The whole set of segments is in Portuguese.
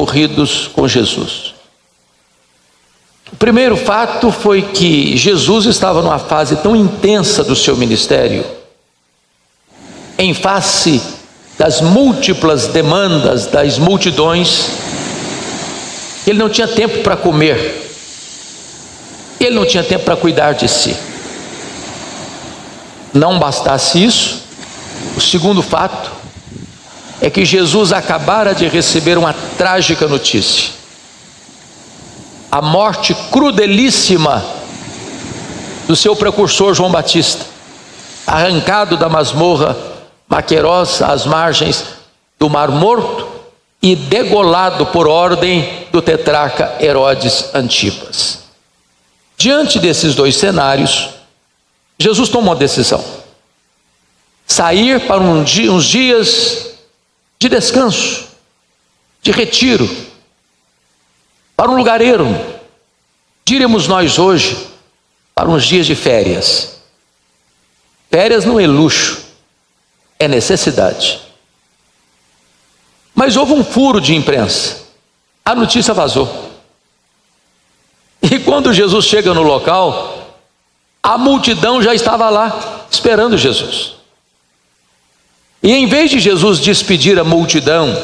ocorridos com Jesus. O primeiro fato foi que Jesus estava numa fase tão intensa do seu ministério, em face das múltiplas demandas das multidões, que ele não tinha tempo para comer, ele não tinha tempo para cuidar de si. Não bastasse isso, o segundo fato é que Jesus acabara de receber uma trágica notícia: a morte crudelíssima do seu precursor João Batista, arrancado da masmorra Maqueros às margens do Mar Morto e degolado por ordem do tetrarca Herodes Antipas. Diante desses dois cenários, Jesus tomou uma decisão: sair para uns dias de descanso, de retiro, para um lugar ermo, diríamos nós hoje, para uns dias de férias. Férias não é luxo, é necessidade. Mas houve um furo de imprensa, a notícia vazou. E quando Jesus chega no local, a multidão já estava lá, esperando Jesus. E em vez de Jesus despedir a multidão,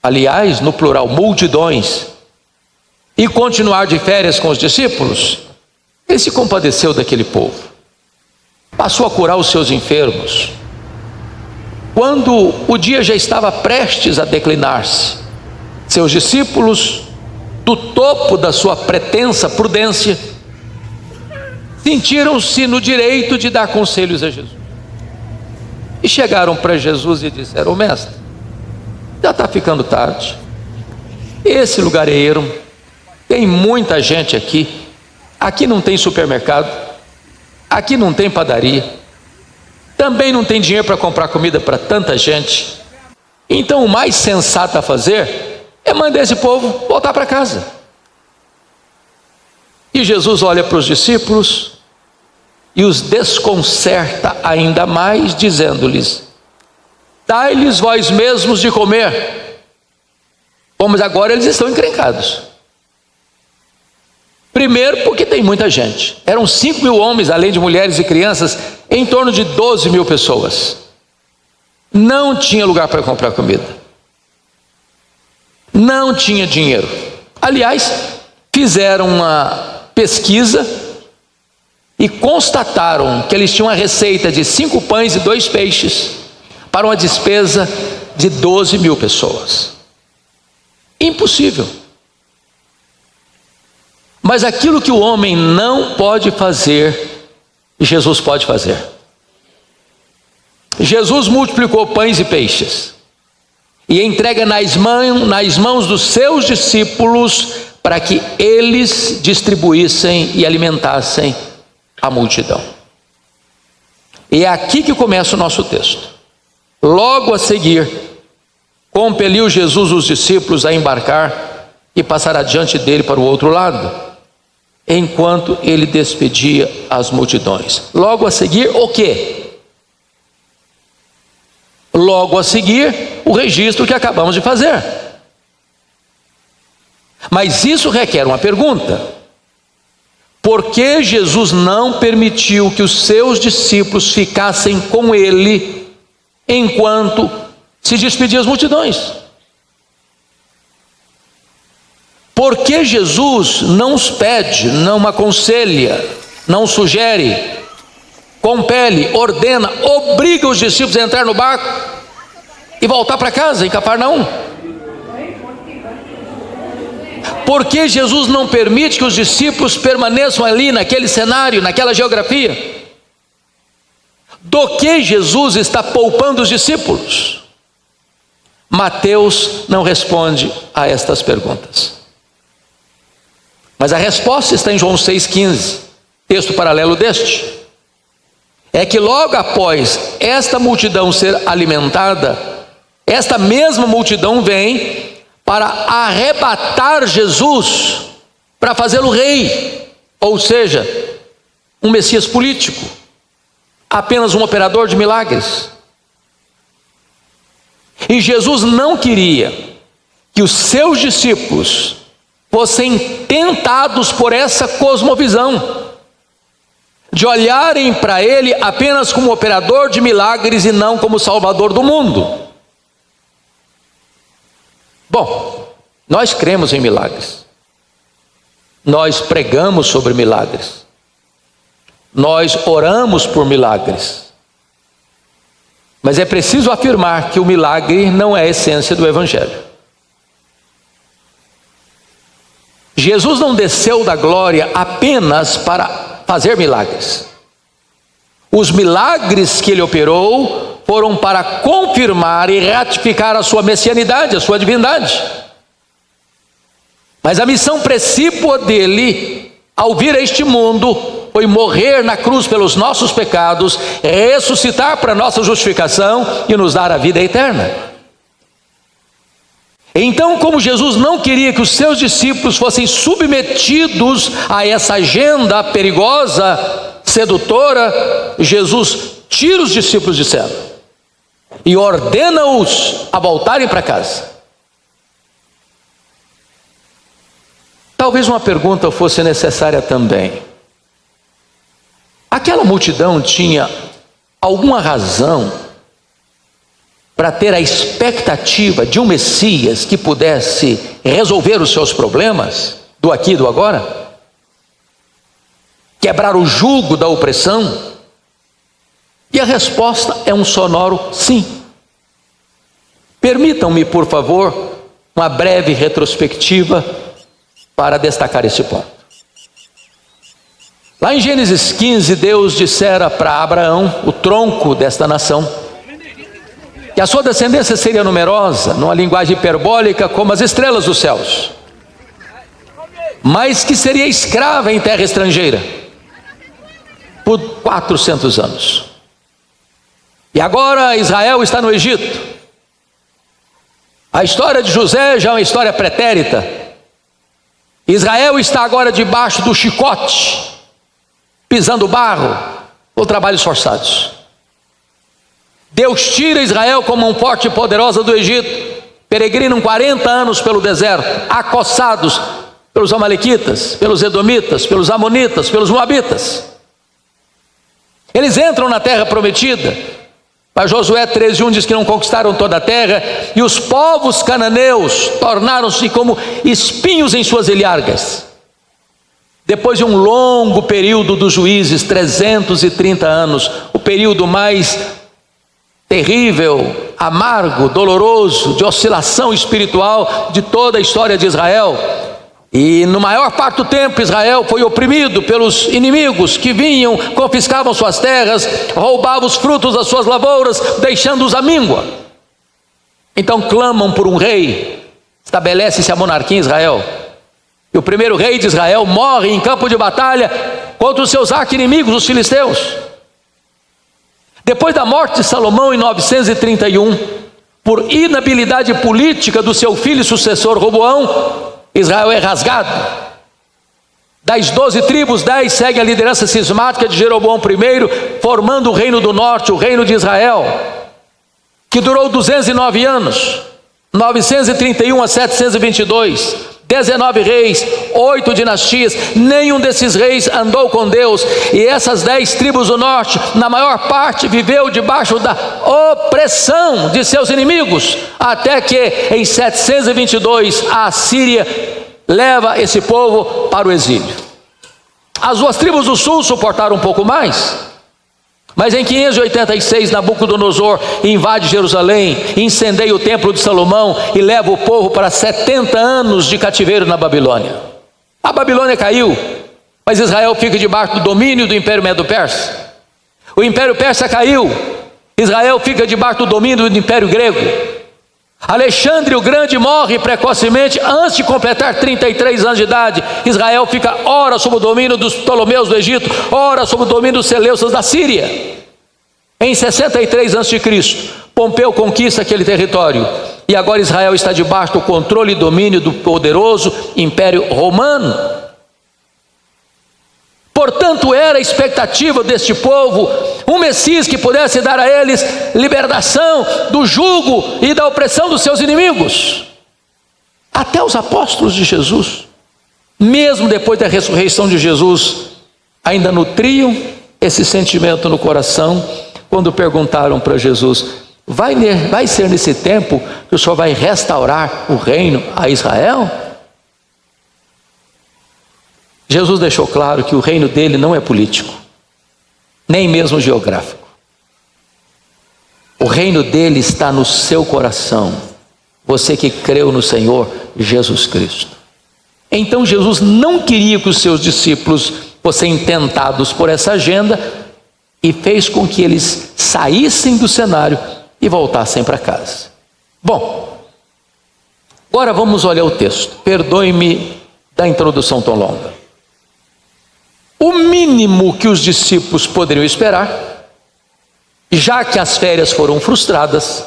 aliás, no plural, multidões, e continuar de férias com os discípulos, ele se compadeceu daquele povo, passou a curar os seus enfermos. Quando o dia já estava prestes a declinar-se, seus discípulos, do topo da sua pretensa prudência, sentiram-se no direito de dar conselhos a Jesus. E chegaram para Jesus e disseram: mestre, já está ficando tarde, esse lugar é ermo, tem muita gente aqui, aqui não tem supermercado, aqui não tem padaria, também não tem dinheiro para comprar comida para tanta gente. Então o mais sensato a fazer é mandar esse povo voltar para casa. E Jesus olha para os discípulos e os desconcerta ainda mais, dizendo-lhes: dai-lhes vós mesmos de comer. Bom, mas agora eles estão encrencados. Primeiro porque tem muita gente, eram 5.000 homens, além de mulheres e crianças, em torno de 12.000 pessoas. Não tinha lugar para comprar comida, não tinha dinheiro. Aliás, fizeram uma pesquisa e constataram que eles tinham uma receita de 5 pães e 2 peixes para uma despesa de 12.000 pessoas. Impossível. Mas aquilo que o homem não pode fazer, Jesus pode fazer. Jesus multiplicou pães e peixes e entrega nas mãos dos seus discípulos para que eles distribuíssem e alimentassem a multidão. E é aqui que começa o nosso texto. Logo a seguir, compeliu Jesus os discípulos a embarcar e passar adiante dele para o outro lado, enquanto ele despedia as multidões. Logo a seguir, o quê? Logo a seguir, o registro que acabamos de fazer. Mas isso requer uma pergunta: por que Jesus não permitiu que os seus discípulos ficassem com ele enquanto se despedia as multidões? Por que Jesus não os pede, não aconselha, não sugere, compele, ordena, obriga os discípulos a entrar no barco e voltar para casa em Cafarnaum? Por que Jesus não permite que os discípulos permaneçam ali naquele cenário, naquela geografia? Do que Jesus está poupando os discípulos? Mateus não responde a estas perguntas. Mas a resposta está em João 6,15, texto paralelo deste. É que logo após esta multidão ser alimentada, esta mesma multidão vem para arrebatar Jesus, para fazê-lo rei, ou seja, um Messias político, apenas um operador de milagres. E Jesus não queria que os seus discípulos fossem tentados por essa cosmovisão, de olharem para ele apenas como operador de milagres e não como salvador do mundo. Bom, nós cremos em milagres, nós pregamos sobre milagres, nós oramos por milagres, mas é preciso afirmar que o milagre não é a essência do Evangelho. Jesus não desceu da glória apenas para fazer milagres. Os milagres que ele operou foram para confirmar e ratificar a sua messianidade, a sua divindade. Mas a missão precípua dele, ao vir a este mundo, foi morrer na cruz pelos nossos pecados, ressuscitar para nossa justificação e nos dar a vida eterna. Então, como Jesus não queria que os seus discípulos fossem submetidos a essa agenda perigosa, sedutora, Jesus tira os discípulos de cena e ordena-os a voltarem para casa. Talvez uma pergunta fosse necessária também. Aquela multidão tinha alguma razão para ter a expectativa de um Messias que pudesse resolver os seus problemas, do aqui e do agora? Quebrar o jugo da opressão? E a resposta é um sonoro sim. Permitam-me, por favor, uma breve retrospectiva para destacar esse ponto. Lá em Gênesis 15, Deus dissera para Abraão, o tronco desta nação, que a sua descendência seria numerosa, numa linguagem hiperbólica, como as estrelas dos céus, mas que seria escrava em terra estrangeira por 400 anos. E agora Israel está no Egito. A história de José já é uma história pretérita. Israel está agora debaixo do chicote, pisando barro, ou trabalhos forçados. Deus tira Israel com mão forte e poderosa do Egito, peregrinam 40 anos pelo deserto, acossados pelos amalequitas, pelos edomitas, pelos amonitas, pelos moabitas. Eles entram na terra prometida, mas Josué 13:1 diz que não conquistaram toda a terra, e os povos cananeus tornaram-se como espinhos em suas ilhargas. Depois de um longo período dos juízes, 330 anos, o período mais terrível, amargo, doloroso, de oscilação espiritual de toda a história de Israel. E no maior parte do tempo Israel foi oprimido pelos inimigos que vinham, confiscavam suas terras, roubavam os frutos das suas lavouras, deixando-os à míngua. Então clamam por um rei, estabelece-se a monarquia em Israel. E o primeiro rei de Israel morre em campo de batalha contra os seus arqui-inimigos, os filisteus. Depois da morte de Salomão em 931, por inabilidade política do seu filho e sucessor Roboão, Israel é rasgado. Das 12 tribos, 10 seguem a liderança cismática de Jeroboão I, formando o reino do norte, o reino de Israel, que durou 209 anos, 931 a 722. 19 reis, 8 dinastias, nenhum desses reis andou com Deus, e essas 10 tribos do norte, na maior parte, viveu debaixo da opressão de seus inimigos, até que em 722 a Assíria leva esse povo para o exílio. As 2 tribos do sul suportaram um pouco mais, mas em 586 Nabucodonosor invade Jerusalém, incendeia o templo de Salomão e leva o povo para 70 anos de cativeiro na Babilônia. A Babilônia caiu, mas Israel fica debaixo do domínio do Império Medo-Persa. O Império Persa caiu, Israel fica debaixo do domínio do Império Grego. Alexandre o Grande morre precocemente antes de completar 33 anos de idade. Israel fica ora sob o domínio dos Ptolomeus do Egito, ora sob o domínio dos Seleucas da Síria. Em 63 a.C., Pompeu conquista aquele território, e agora Israel está debaixo do controle e domínio do poderoso Império Romano. Portanto, era a expectativa deste povo um Messias que pudesse dar a eles libertação do jugo e da opressão dos seus inimigos. Até os apóstolos de Jesus, mesmo depois da ressurreição de Jesus, ainda nutriam esse sentimento no coração, quando perguntaram para Jesus: vai ser nesse tempo que o Senhor vai restaurar o reino a Israel? Jesus deixou claro que o reino dele não é político, nem mesmo geográfico. O reino dele está no seu coração, você que creu no Senhor Jesus Cristo. Então Jesus não queria que os seus discípulos fossem tentados por essa agenda e fez com que eles saíssem do cenário e voltassem para casa. Bom, agora vamos olhar o texto. Perdoe-me da introdução tão longa. O mínimo que os discípulos poderiam esperar, já que as férias foram frustradas,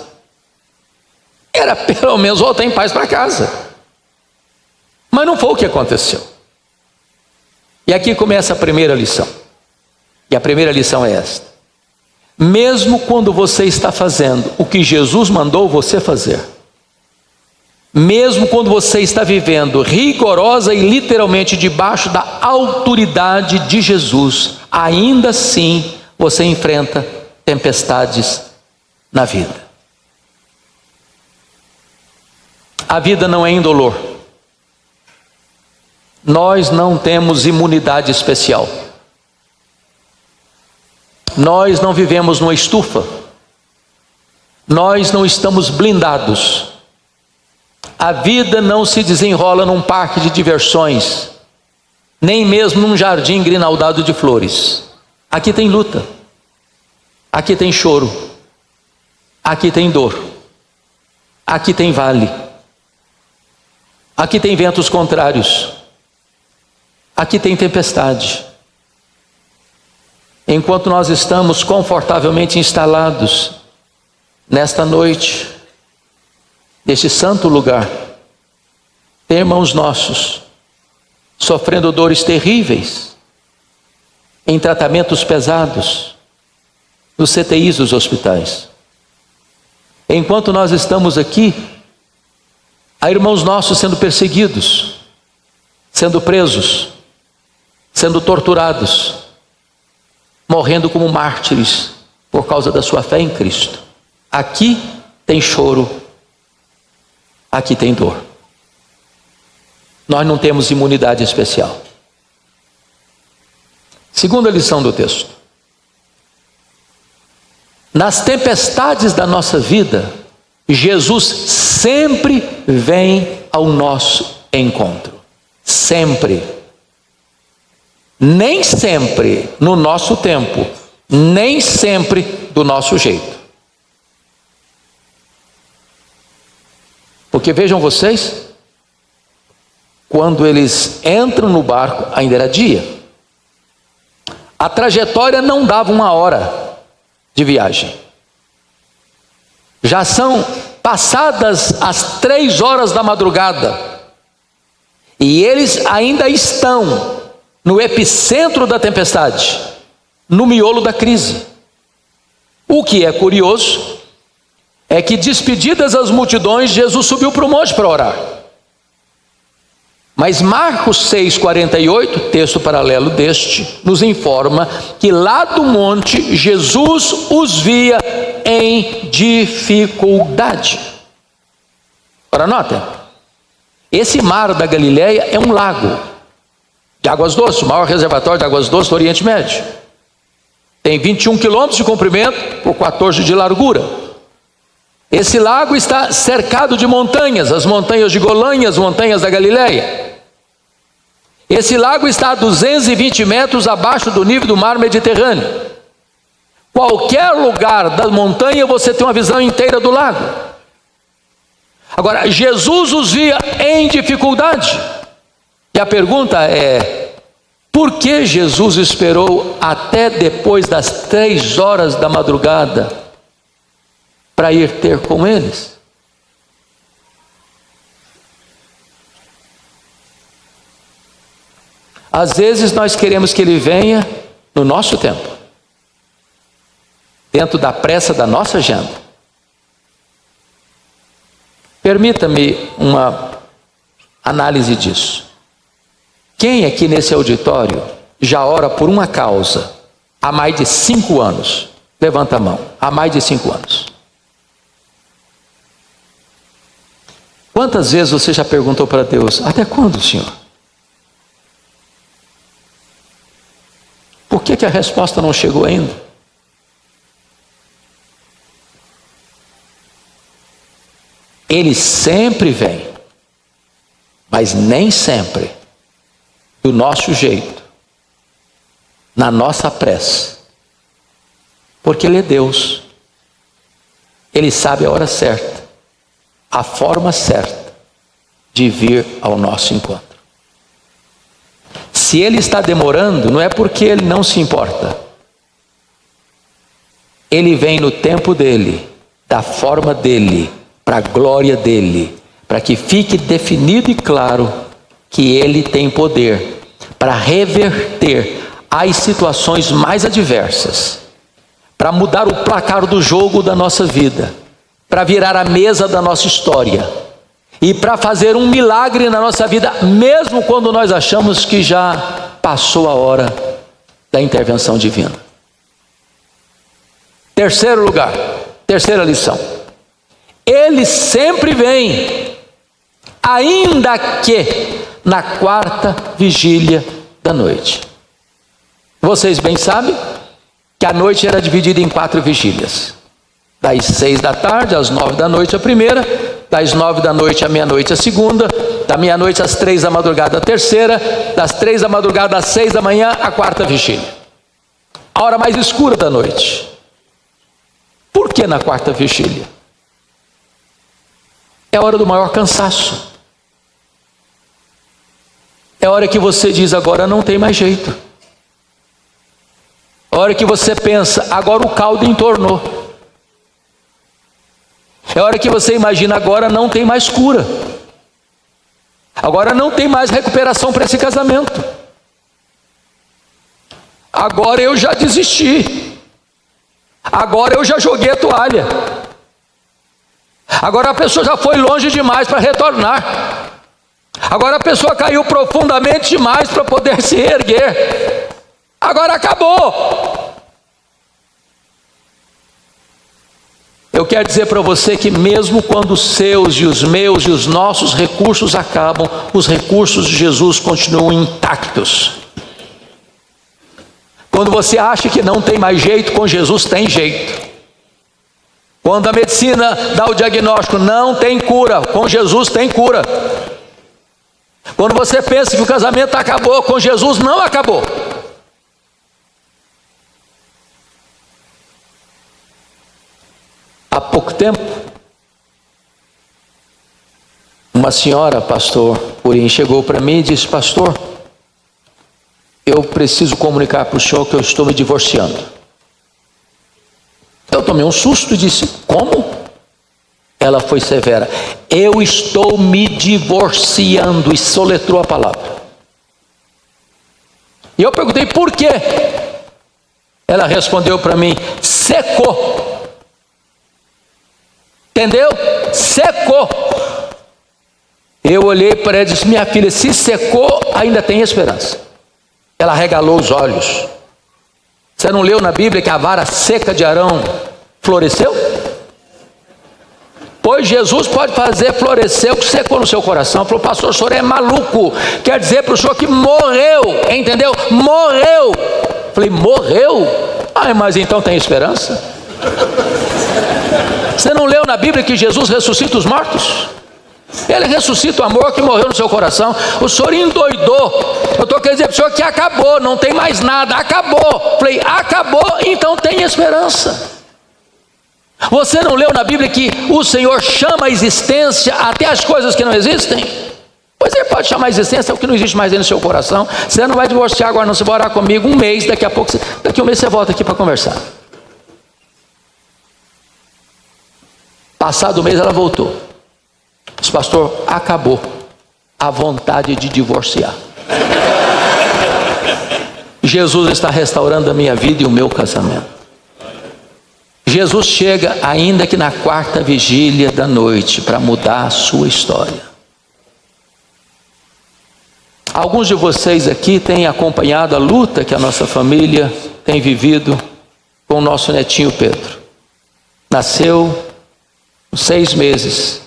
era pelo menos voltar em paz para casa. Mas não foi o que aconteceu. E aqui começa a primeira lição. E a primeira lição é esta: mesmo quando você está fazendo o que Jesus mandou você fazer, mesmo quando você está vivendo rigorosa e literalmente debaixo da autoridade de Jesus, ainda assim você enfrenta tempestades na vida. A vida não é indolor. Nós não temos imunidade especial. Nós não vivemos numa estufa. Nós não estamos blindados. A vida não se desenrola num parque de diversões, nem mesmo num jardim grinaldado de flores. Aqui tem luta. Aqui tem choro. Aqui tem dor. Aqui tem vale. Aqui tem ventos contrários. Aqui tem tempestade. Enquanto nós estamos confortavelmente instalados nesta noite, neste santo lugar, tem irmãos nossos sofrendo dores terríveis, em tratamentos pesados, nos CTIs dos hospitais. Enquanto nós estamos aqui, há irmãos nossos sendo perseguidos, sendo presos, sendo torturados, morrendo como mártires por causa da sua fé em Cristo. Aqui tem choro, aqui tem dor. Nós não temos imunidade especial. Segunda lição do texto: nas tempestades da nossa vida, Jesus sempre vem ao nosso encontro. Sempre. Nem sempre no nosso tempo, nem sempre do nosso jeito. Porque vejam vocês, quando eles entram no barco, ainda era dia. A trajetória não dava 1 hora de viagem. Já são passadas as 3 horas da madrugada. E eles ainda estão no epicentro da tempestade, no miolo da crise. O que é curioso é que, despedidas as multidões, Jesus subiu para o monte para orar. Mas Marcos 6,48, texto paralelo deste, nos informa que lá do monte Jesus os via em dificuldade. Ora, notem, esse mar da Galileia é um lago de águas doces, o maior reservatório de águas doces do Oriente Médio. Tem 21 quilômetros de comprimento por 14 de largura. Esse lago está cercado de montanhas, as montanhas de Golã, as montanhas da Galileia. Esse lago está a 220 metros abaixo do nível do mar Mediterrâneo. Qualquer lugar da montanha você tem uma visão inteira do lago. Agora, Jesus os via em dificuldade. E a pergunta é: por que Jesus esperou até depois das 3 horas da madrugada para ir ter com eles? Às vezes nós queremos que Ele venha no nosso tempo, dentro da pressa da nossa agenda. Permita-me uma análise disso. Quem aqui nesse auditório já ora por uma causa há mais de 5 anos? Levanta a mão. Há mais de 5 anos. Quantas vezes você já perguntou para Deus: até quando, Senhor? Por que a resposta não chegou ainda? Ele sempre vem, mas nem sempre do nosso jeito, na nossa pressa, porque Ele é Deus. Ele sabe a hora certa, a forma certa de vir ao nosso encontro. Se Ele está demorando, não é porque Ele não se importa. Ele vem no tempo dEle, da forma dEle, para a glória dEle, para que fique definido e claro que Ele tem poder para reverter as situações mais adversas, para mudar o placar do jogo da nossa vida, para virar a mesa da nossa história e para fazer um milagre na nossa vida, mesmo quando nós achamos que já passou a hora da intervenção divina. Terceiro lugar, terceira lição: Ele sempre vem, ainda que na quarta vigília da noite. Vocês bem sabem que a noite era dividida em 4 vigílias. Das 6 da tarde às 9 da noite a primeira, das 9 da noite à meia-noite a segunda, da meia-noite às 3 da madrugada a terceira, das 3 da madrugada às 6 da manhã a quarta vigília. A hora mais escura da noite. Por que na quarta vigília? É a hora do maior cansaço. É a hora que você diz: agora não tem mais jeito. É a hora que você pensa: agora o caldo entornou. É a hora que você imagina: agora não tem mais cura. Agora não tem mais recuperação para esse casamento. Agora eu já desisti. Agora eu já joguei a toalha. Agora a pessoa já foi longe demais para retornar. Agora a pessoa caiu profundamente demais para poder se erguer. Agora acabou. Eu quero dizer para você que mesmo quando os seus e os meus e os nossos recursos acabam, os recursos de Jesus continuam intactos. Quando você acha que não tem mais jeito, com Jesus tem jeito. Quando a medicina dá o diagnóstico: não tem cura, com Jesus tem cura. Quando você pensa que o casamento acabou, com Jesus não acabou. Há pouco tempo, uma senhora, pastor Purim, chegou para mim e disse: pastor, eu preciso comunicar para o senhor que eu estou me divorciando. Eu tomei um susto e disse: como? Ela foi severa: eu estou me divorciando, e soletrou a palavra. E eu perguntei: por quê? Ela respondeu para mim: secou. Entendeu? Secou. Eu olhei para ela e disse: minha filha, se secou, ainda tem esperança. Ela regalou os olhos. Você não leu na Bíblia que a vara seca de Arão floresceu? Pois Jesus pode fazer florescer o que secou no seu coração. Falou: pastor, o senhor é maluco. Quer dizer para o senhor que morreu, entendeu? Morreu. Falei: morreu? Ah, mas então tem esperança? Você não leu na Bíblia que Jesus ressuscita os mortos? Ele ressuscita o amor que morreu no seu coração. O senhor endoidou. Eu estou querendo dizer para o senhor que acabou, não tem mais nada, acabou. Falei: acabou, então tem esperança. Você não leu na Bíblia que o Senhor chama a existência até as coisas que não existem? Pois Ele pode chamar a existência o que não existe mais dentro do seu coração. Você não vai divorciar agora, não. Você vai orar comigo um mês, daqui a um mês você volta aqui para conversar. Passado o mês ela voltou. Disse: pastor, acabou a vontade de divorciar. Jesus está restaurando a minha vida e o meu casamento. Jesus chega ainda que na quarta vigília da noite para mudar a sua história. Alguns de vocês aqui têm acompanhado a luta que a nossa família tem vivido com o nosso netinho Pedro. Nasceu com 6 meses,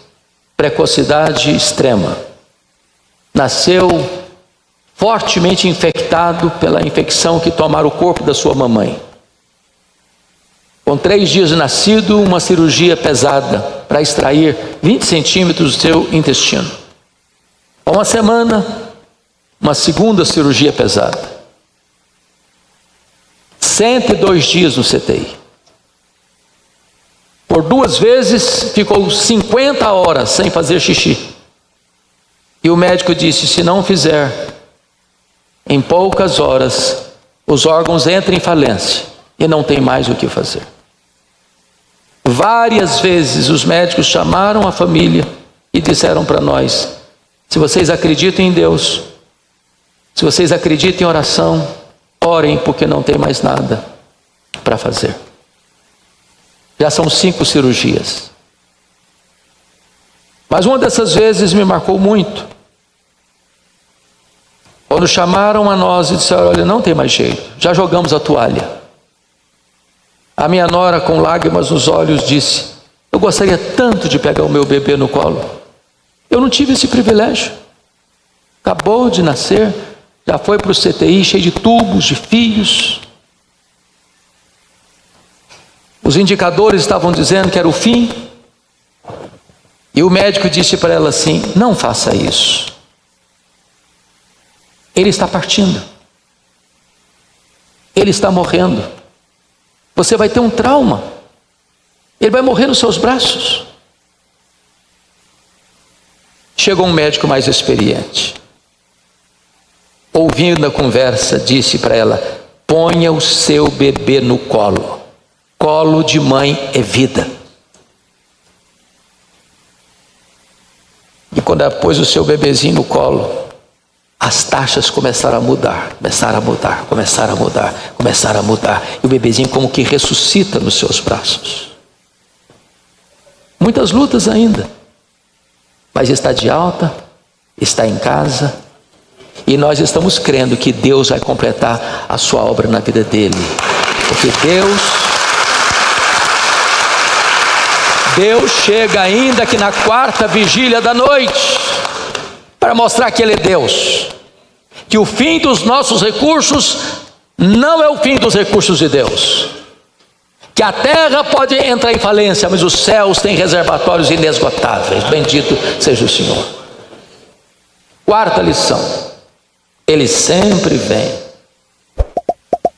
precocidade extrema. Nasceu fortemente infectado pela infecção que tomara o corpo da sua mamãe. Com 3 dias de nascido, uma cirurgia pesada para extrair 20 centímetros do seu intestino. Há uma semana, uma segunda cirurgia pesada. 102 dias no CTI. Por 2 vezes ficou 50 horas sem fazer xixi. E o médico disse: se não fizer, em poucas horas os órgãos entram em falência e não tem mais o que fazer. Várias vezes os médicos chamaram a família e disseram para nós: se vocês acreditam em Deus, se vocês acreditam em oração, orem, porque não tem mais nada para fazer. Já são 5 cirurgias. Mas uma dessas vezes me marcou muito. Quando chamaram a nós e disseram: olha, não tem mais jeito, já jogamos a toalha. A minha nora, com lágrimas nos olhos, disse: eu gostaria tanto de pegar o meu bebê no colo. Eu não tive esse privilégio. Acabou de nascer, já foi para o CTI cheio de tubos, de fios. Os indicadores estavam dizendo que era o fim. E o médico disse para ela assim: não faça isso. Ele está partindo. Ele está morrendo. Você vai ter um trauma. Ele vai morrer nos seus braços. Chegou um médico mais experiente. Ouvindo a conversa, disse para ela: ponha o seu bebê no colo. Colo de mãe é vida. E quando ela pôs o seu bebezinho no colo, as taxas começaram a mudar, e o bebezinho como que ressuscita nos seus braços. Muitas lutas ainda, mas está de alta, está em casa, e nós estamos crendo que Deus vai completar a sua obra na vida dele, porque Deus chega ainda que na 4ª vigília da noite, para mostrar que Ele é Deus, que o fim dos nossos recursos não é o fim dos recursos de Deus, que a terra pode entrar em falência, mas os céus têm reservatórios inesgotáveis. Bendito seja o Senhor. 4ª lição: Ele sempre vem,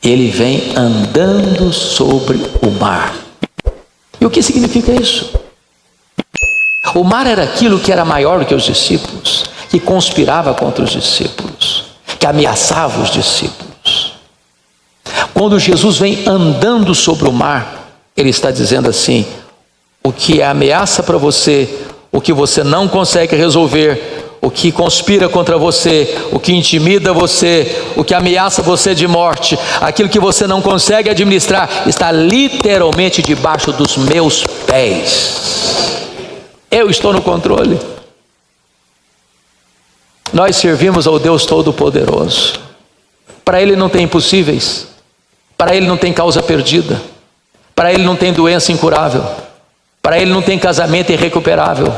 Ele vem andando sobre o mar. E o que significa isso? O mar era aquilo que era maior do que os discípulos, que conspirava contra os discípulos, que ameaçava os discípulos. Quando Jesus vem andando sobre o mar, Ele está dizendo assim: o que é ameaça para você, o que você não consegue resolver, o que conspira contra você, o que intimida você, o que ameaça você de morte, aquilo que você não consegue administrar, está literalmente debaixo dos meus pés. Eu estou no controle. Nós servimos ao Deus Todo-Poderoso. Para Ele não tem impossíveis, para Ele não tem causa perdida, para Ele não tem doença incurável, para Ele não tem casamento irrecuperável,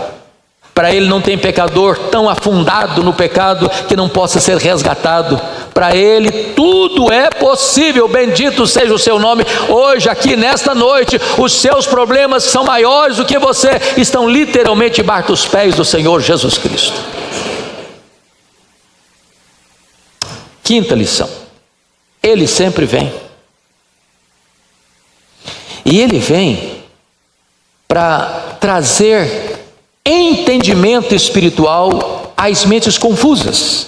para Ele não tem pecador tão afundado no pecado que não possa ser resgatado. Para Ele tudo é possível. Bendito seja o seu nome. Hoje aqui nesta noite, os seus problemas são maiores do que você, estão literalmente debaixo dos pés do Senhor Jesus Cristo. 5ª lição: Ele sempre vem. E Ele vem para trazer entendimento espiritual às mentes confusas.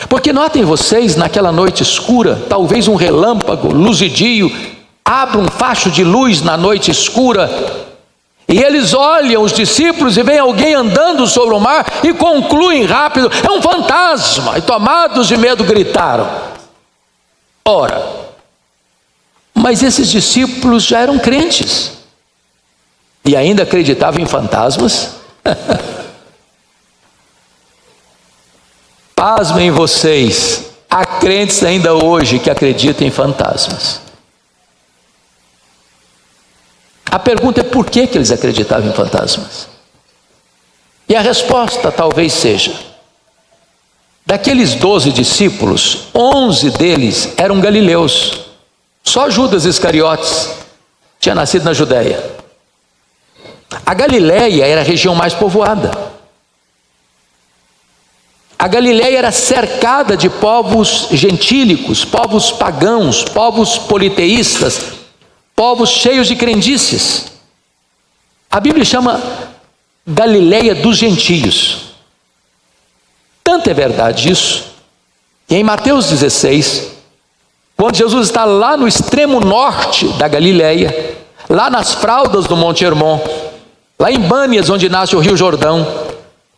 Porque notem vocês, naquela noite escura, talvez um relâmpago luzidio abra um facho de luz na noite escura, e eles olham os discípulos e vem alguém andando sobre o mar e concluem rápido: é um fantasma, e tomados de medo gritaram. Ora, mas esses discípulos já eram crentes e ainda acreditavam em fantasmas? Pasmem vocês, há crentes ainda hoje que acreditam em fantasmas. A pergunta é por que eles acreditavam em fantasmas? E a resposta talvez seja: daqueles 12 discípulos, 11 deles eram galileus. Só Judas Iscariotes tinha nascido na Judéia. A Galileia era a região mais povoada. A Galileia era cercada de povos gentílicos, povos pagãos, povos politeístas, povos cheios de crendices. A Bíblia chama Galileia dos gentios. Tanto é verdade isso, que em Mateus 16, quando Jesus está lá no extremo norte da Galileia, lá nas fraldas do Monte Hermon, lá em Bânias, onde nasce o Rio Jordão,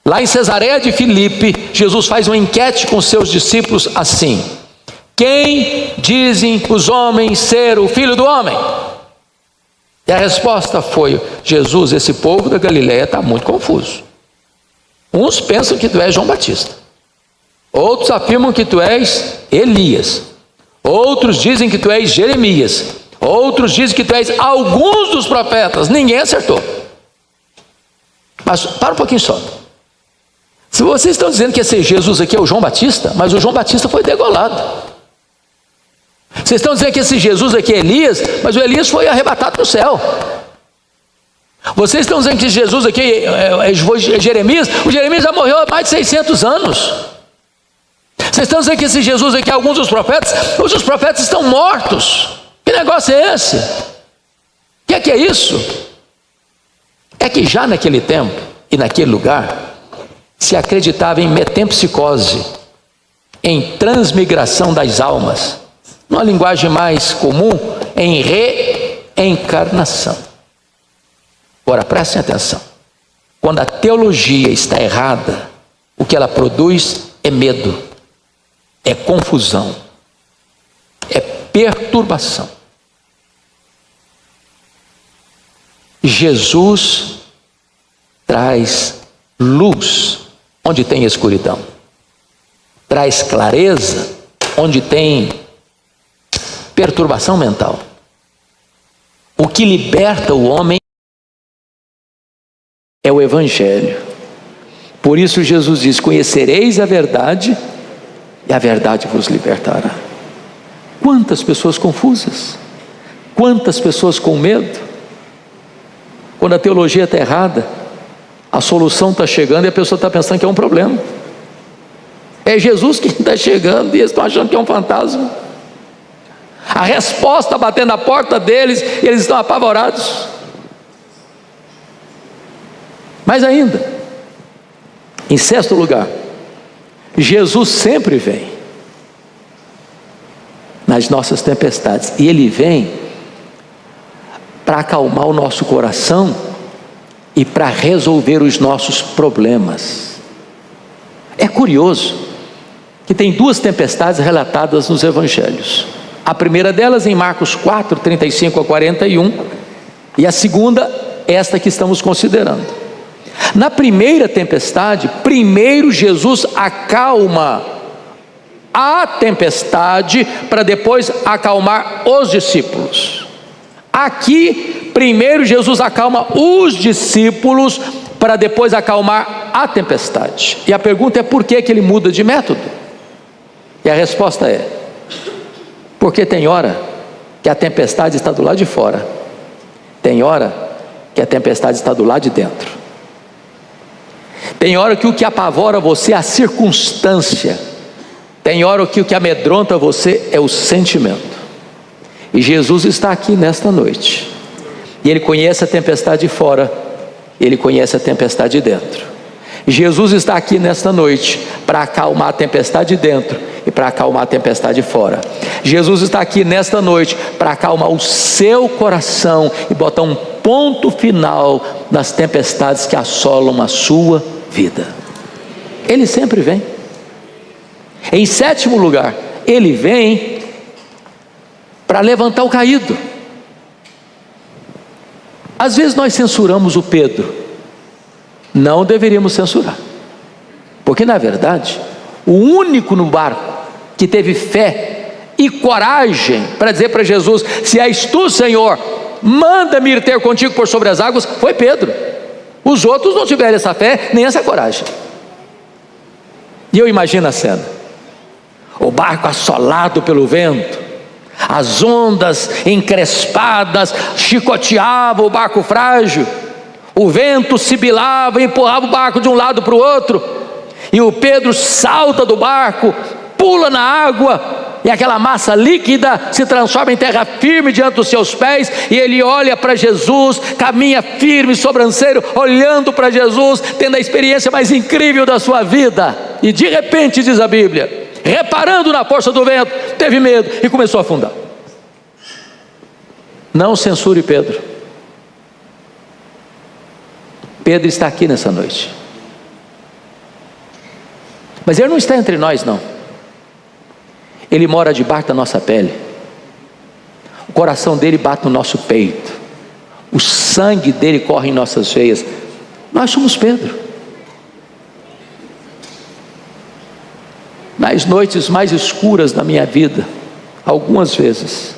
lá em Cesareia de Filipe, Jesus faz uma enquete com seus discípulos assim: quem dizem os homens ser o Filho do Homem? E a resposta foi: Jesus, esse povo da Galileia está muito confuso. Uns pensam que tu és João Batista, outros afirmam que tu és Elias, outros dizem que tu és Jeremias, outros dizem que tu és alguns dos profetas. Ninguém acertou. Mas para um pouquinho só. Se vocês estão dizendo que esse Jesus aqui é o João Batista, mas o João Batista foi degolado. Vocês estão dizendo que esse Jesus aqui é Elias, mas o Elias foi arrebatado para o céu. Vocês estão dizendo que Jesus aqui é Jeremias, o Jeremias já morreu há mais de 600 anos. Vocês estão dizendo que esse Jesus aqui é alguns dos profetas, mas os profetas estão mortos. Que negócio é esse? O que é isso? É que já naquele tempo e naquele lugar se acreditava em metempsicose, em transmigração das almas, numa linguagem mais comum, em reencarnação. Agora prestem atenção: quando a teologia está errada, o que ela produz é medo, é confusão, é perturbação. Jesus traz luz onde tem escuridão, traz clareza onde tem perturbação mental. O que liberta o homem é o Evangelho. Por isso Jesus diz: conhecereis a verdade e a verdade vos libertará. Quantas pessoas confusas, quantas pessoas com medo. Quando a teologia está errada, a solução está chegando e a pessoa está pensando que é um problema. É Jesus que está chegando e eles estão achando que é um fantasma. A resposta batendo na porta deles e eles estão apavorados. Mas ainda, em sexto lugar, Jesus sempre vem nas nossas tempestades, e Ele vem para acalmar o nosso coração e para resolver os nossos problemas. É curioso que tem duas tempestades relatadas nos evangelhos. A primeira delas em Marcos 4, 35 a 41, e a segunda, esta que estamos considerando. Na primeira tempestade, primeiro Jesus acalma a tempestade para depois acalmar os discípulos. Aqui, primeiro Jesus acalma os discípulos para depois acalmar a tempestade. E a pergunta é: por que ele muda de método? E a resposta é: porque tem hora que a tempestade está do lado de fora, tem hora que a tempestade está do lado de dentro. Tem hora que o que apavora você é a circunstância, tem hora que o que amedronta você é o sentimento. E Jesus está aqui nesta noite, e Ele conhece a tempestade de fora, Ele conhece a tempestade de dentro. Jesus está aqui nesta noite para acalmar a tempestade de dentro e para acalmar a tempestade de fora. Jesus está aqui nesta noite para acalmar o seu coração e botar um ponto final nas tempestades que assolam a sua vida. Ele sempre vem. Em sétimo lugar, Ele vem para levantar o caído. Às vezes nós censuramos o Pedro. Não deveríamos censurar, porque na verdade o único no barco que teve fé e coragem para dizer para Jesus: se és tu, Senhor, manda-me ir ter contigo por sobre as águas, foi Pedro. Os outros não tiveram essa fé, nem essa coragem. E eu imagino a cena: o barco assolado pelo vento, as ondas encrespadas chicoteavam o barco frágil, o vento sibilava e empurrava o barco de um lado para o outro, e o Pedro salta do barco, pula na água, e aquela massa líquida se transforma em terra firme diante dos seus pés, e ele olha para Jesus, caminha firme, sobrancelho, olhando para Jesus, tendo a experiência mais incrível da sua vida, e de repente, diz a Bíblia, reparando na força do vento, teve medo e começou a afundar. Não censure Pedro. Pedro está aqui nessa noite, mas ele não está entre nós, não. Ele mora debaixo da nossa pele, o coração dele bate no nosso peito, o sangue dele corre em nossas veias. Nós somos Pedro. Nas noites mais escuras da minha vida, algumas vezes,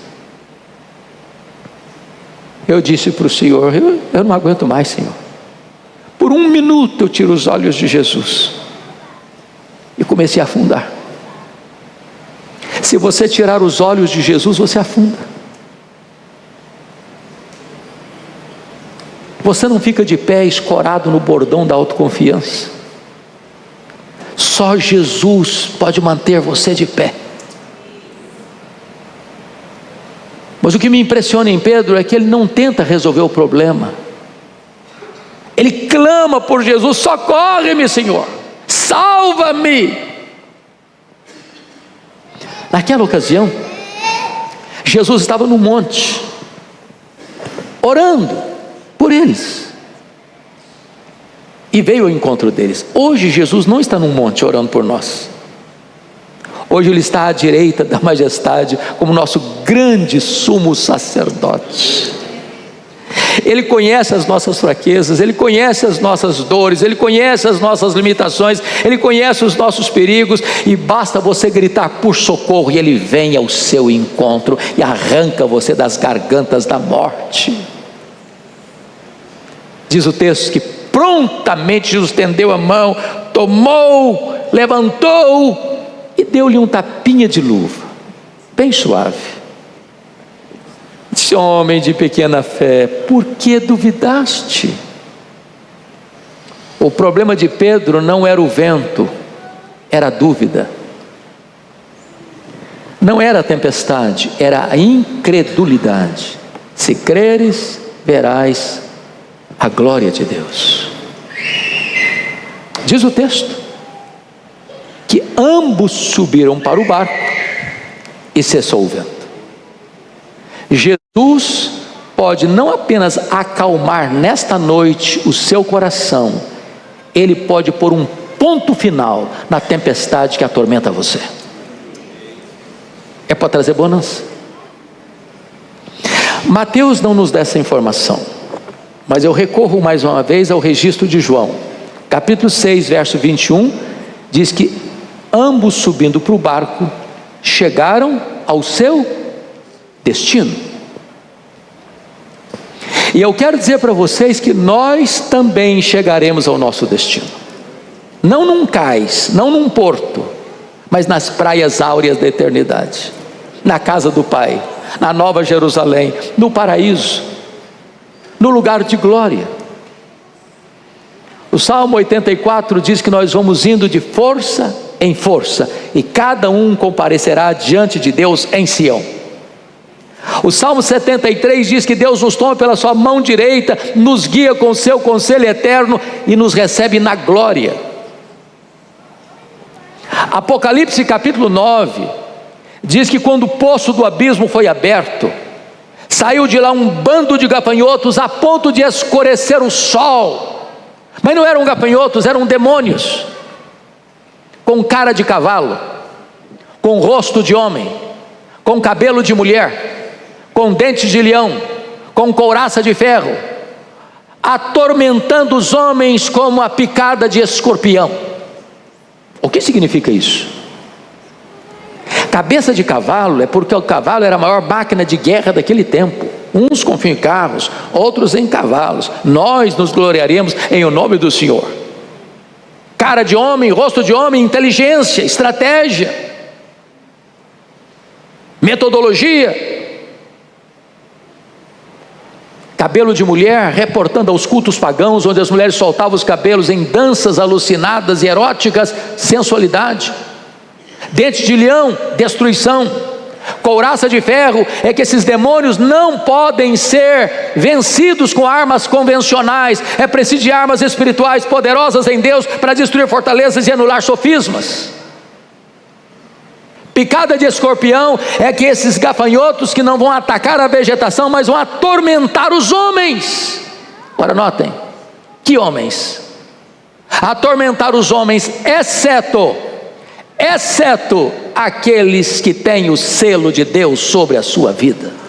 eu disse para o Senhor: eu não aguento mais, Senhor. Por um minuto eu tiro os olhos de Jesus, e comecei a afundar. Se você tirar os olhos de Jesus, você afunda. Você não fica de pé escorado no bordão da autoconfiança. Só Jesus pode manter você de pé. Mas o que me impressiona em Pedro é que ele não tenta resolver o problema. Ele clama por Jesus: socorre-me, Senhor, salva-me. Naquela ocasião, Jesus estava no monte, orando por eles, e veio ao encontro deles. Hoje Jesus não está num monte orando por nós. Hoje Ele está à direita da majestade, como nosso grande sumo sacerdote. Ele conhece as nossas fraquezas, Ele conhece as nossas dores, Ele conhece as nossas limitações, Ele conhece os nossos perigos, e basta você gritar por socorro, e Ele vem ao seu encontro, e arranca você das gargantas da morte. Diz o texto que prontamente Jesus estendeu a mão, tomou, levantou, e deu-lhe um tapinha de luva, bem suave. Disse: homem de pequena fé, por que duvidaste? O problema de Pedro não era o vento, era a dúvida. Não era a tempestade, era a incredulidade. Se creres, verás a glória de Deus. Diz o texto que ambos subiram para o barco e cessou o vento. Jesus pode não apenas acalmar nesta noite o seu coração, Ele pode pôr um ponto final na tempestade que atormenta você. É para trazer bonança. Mateus não nos dá essa informação, mas eu recorro mais uma vez ao registro de João, capítulo 6, verso 21, diz que ambos subindo para o barco, chegaram ao seu destino. E eu quero dizer para vocês que nós também chegaremos ao nosso destino, não num cais, não num porto, mas nas praias áureas da eternidade, na casa do Pai, na Nova Jerusalém, no paraíso, no lugar de glória. O Salmo 84 diz que nós vamos indo de força em força, e cada um comparecerá diante de Deus em Sião. O Salmo 73 diz que Deus nos toma pela sua mão direita, nos guia com o seu conselho eterno e nos recebe na glória. Apocalipse capítulo 9 diz que quando o poço do abismo foi aberto, saiu de lá um bando de gafanhotos a ponto de escurecer o sol. Mas não eram gafanhotos, eram demônios, com cara de cavalo, com rosto de homem, com cabelo de mulher, com dentes de leão, com couraça de ferro, atormentando os homens como a picada de escorpião. O que significa isso? Cabeça de cavalo é porque o cavalo era a maior máquina de guerra daquele tempo. Uns confiam em carros, outros em cavalos. Nós nos gloriaremos em o nome do Senhor. Cara de homem, rosto de homem, inteligência, estratégia, metodologia. Cabelo de mulher, reportando aos cultos pagãos, onde as mulheres soltavam os cabelos em danças alucinadas e eróticas, sensualidade. Dente de leão, destruição. Couraça de ferro é que esses demônios não podem ser vencidos com armas convencionais. É preciso de armas espirituais poderosas em Deus para destruir fortalezas e anular sofismas. Picada de escorpião é que esses gafanhotos que não vão atacar a vegetação, mas vão atormentar os homens. Agora notem, que homens? Atormentar os homens, exceto aqueles que têm o selo de Deus sobre a sua vida.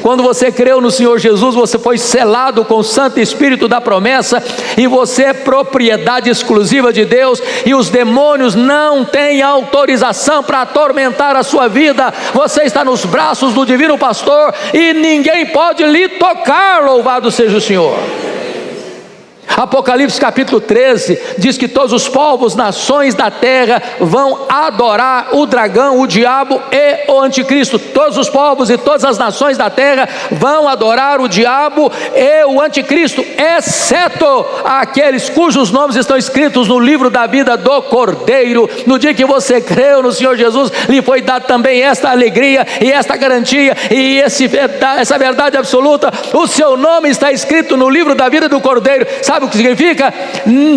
Quando você creu no Senhor Jesus, você foi selado com o Santo Espírito da promessa, e você é propriedade exclusiva de Deus, e os demônios não têm autorização para atormentar a sua vida. Você está nos braços do divino pastor, e ninguém pode lhe tocar, louvado seja o Senhor. Apocalipse capítulo 13 diz que todos os povos, nações da terra vão adorar o dragão, o diabo e o anticristo. Todos os povos e todas as nações da terra vão adorar o diabo e o anticristo, exceto aqueles cujos nomes estão escritos no livro da vida do Cordeiro. No dia que você creu no Senhor Jesus, lhe foi dado também esta alegria e esta garantia e essa verdade absoluta. O seu nome está escrito no livro da vida do Cordeiro. Sabe o que significa?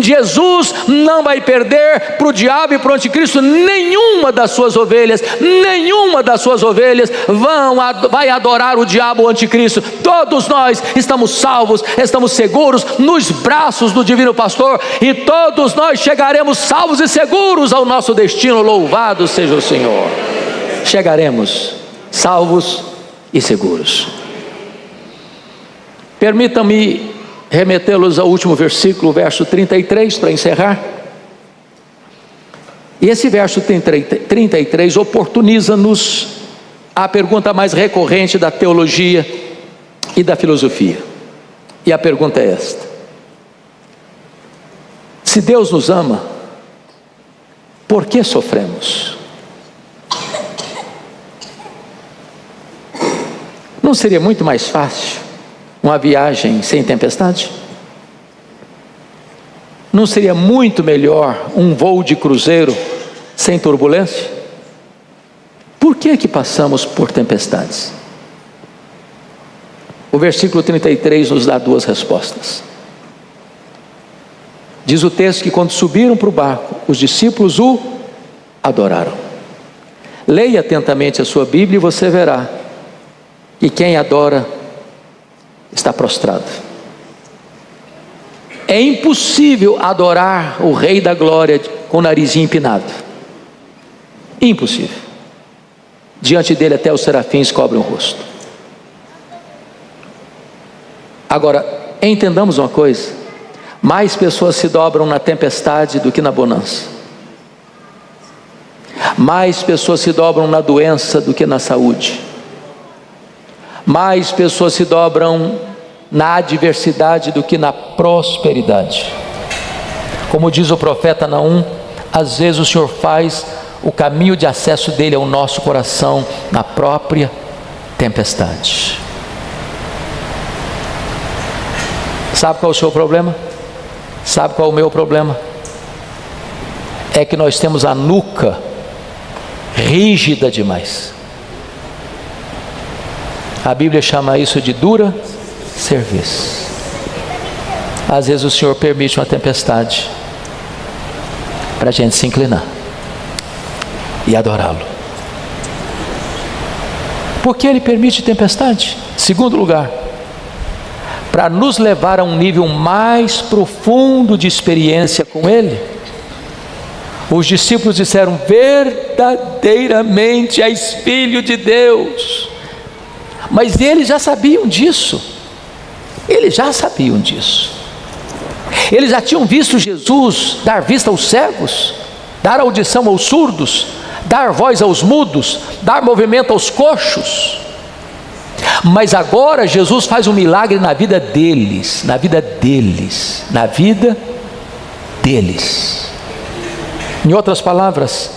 Jesus não vai perder para o diabo e para o anticristo nenhuma das suas ovelhas. Nenhuma das suas ovelhas vai adorar o diabo ou o anticristo. Todos nós estamos salvos, estamos seguros nos braços do divino pastor, e todos nós chegaremos salvos e seguros ao nosso destino. Louvado seja o Senhor. Chegaremos salvos e seguros. Permitam-me remetê-los ao último versículo, verso 33, para encerrar. E esse verso 33 oportuniza-nos a pergunta mais recorrente da teologia e da filosofia. E a pergunta é esta: se Deus nos ama, por que sofremos? Não seria muito mais fácil uma viagem sem tempestade? Não seria muito melhor um voo de cruzeiro sem turbulência? Por que passamos por tempestades? O versículo 33 nos dá duas respostas. Diz o texto que quando subiram para o barco, os discípulos o adoraram. Leia atentamente a sua Bíblia e você verá que quem adora está prostrado. É impossível adorar o Rei da Glória com o narizinho empinado. Impossível. Diante dele até os serafins cobrem o rosto. Agora, entendamos uma coisa: mais pessoas se dobram na tempestade do que na bonança. Mais pessoas se dobram na doença do que na saúde. Mais pessoas se dobram na adversidade do que na prosperidade. Como diz o profeta Naum, às vezes o Senhor faz o caminho de acesso dele ao nosso coração na própria tempestade. Sabe qual é o seu problema? Sabe qual é o meu problema? É que nós temos a nuca rígida demais. A Bíblia chama isso de dura cerviz. Às vezes o Senhor permite uma tempestade para a gente se inclinar e adorá-lo. Por que Ele permite tempestade? Segundo lugar, para nos levar a um nível mais profundo de experiência com Ele. Os discípulos disseram: verdadeiramente és Filho de Deus. Mas eles já sabiam disso. Eles já sabiam disso. Eles já tinham visto Jesus dar vista aos cegos, dar audição aos surdos, dar voz aos mudos, dar movimento aos coxos. Mas agora Jesus faz um milagre na vida deles, na vida deles, na vida deles. Em outras palavras,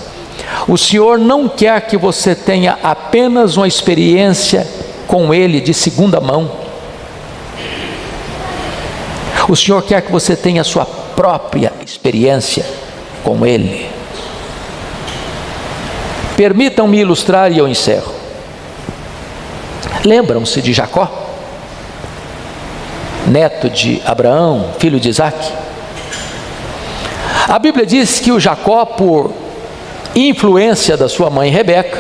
o Senhor não quer que você tenha apenas uma experiência com Ele de segunda mão. O Senhor quer que você tenha a sua própria experiência com Ele. Permitam-me ilustrar e eu encerro. Lembram-se de Jacó? Neto de Abraão, filho de Isaque? A Bíblia diz que o Jacó, por influência da sua mãe Rebeca,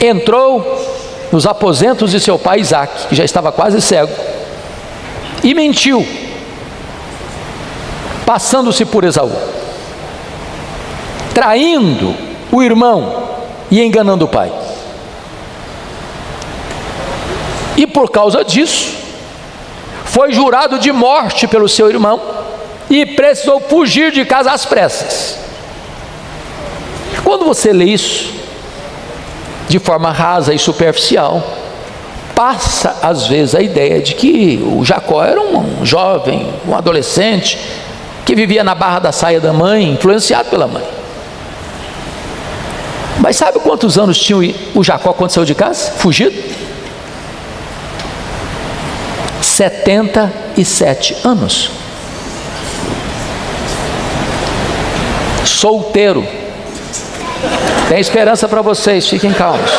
entrou nos aposentos de seu pai Isaque, que já estava quase cego, e mentiu, passando-se por Esaú, traindo o irmão e enganando o pai. E por causa disso, foi jurado de morte pelo seu irmão e precisou fugir de casa às pressas. Quando você lê isso de forma rasa e superficial, passa às vezes a ideia de que o Jacó era um jovem, um adolescente, que vivia na barra da saia da mãe, influenciado pela mãe. Mas sabe quantos anos tinha o Jacó quando saiu de casa? Fugido? 77 anos. Solteiro. Tem esperança para vocês, fiquem calmos.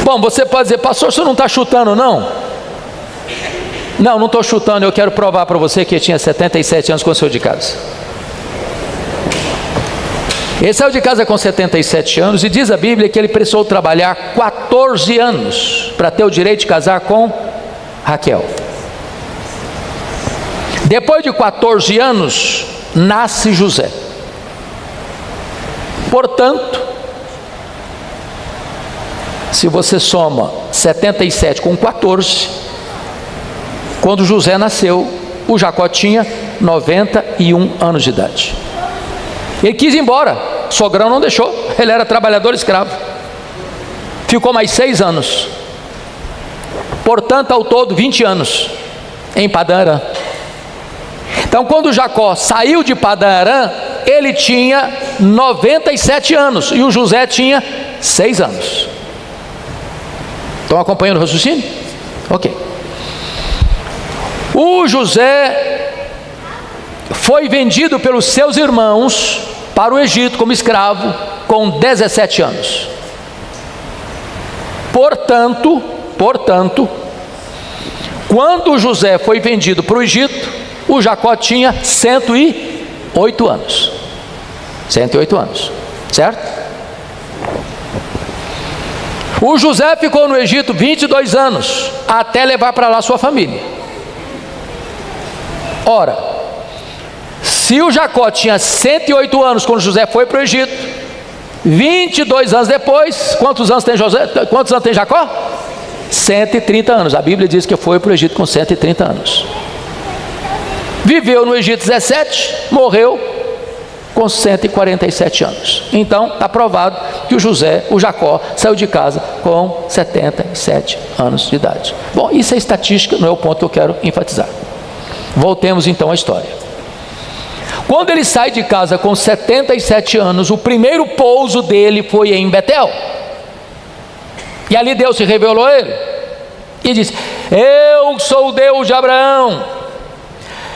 Bom, você pode dizer, pastor, você não está chutando não? Não estou chutando, eu quero provar para você que ele tinha 77 anos quando saiu de casa. Ele saiu de casa com 77 anos e diz a Bíblia que ele precisou trabalhar 14 anos para ter o direito de casar com Raquel. Depois de 14 anos, nasce José. Portanto, se você soma 77 com 14, quando José nasceu, o Jacó tinha 91 anos de idade. Ele quis ir embora, o sogrão não deixou, ele era trabalhador escravo. Ficou mais 6 anos. Portanto, ao todo 20 anos em Padã Arã. Então, quando Jacó saiu de Padã Arã, ele tinha 97 anos e o José tinha 6 anos. Estão acompanhando o raciocínio? Ok. O José foi vendido pelos seus irmãos para o Egito como escravo com 17 anos. Portanto, quando José foi vendido para o Egito, o Jacó tinha 108 anos. 108 anos, certo? O José ficou no Egito 22 anos, até levar para lá sua família. Ora, se o Jacó tinha 108 anos quando José foi para o Egito, 22 anos depois, quantos anos tem Jacó? 130 anos. A Bíblia diz que foi para o Egito com 130 anos. Viveu no Egito 17, morreu com 147 anos. Então, está provado que o Jacó, saiu de casa com 77 anos de idade. Bom, isso é estatística, não é o ponto que eu quero enfatizar. Voltemos então à história. Quando ele sai de casa com 77 anos, o primeiro pouso dele foi em Betel. E ali Deus se revelou a ele e disse: eu sou o Deus de Abraão,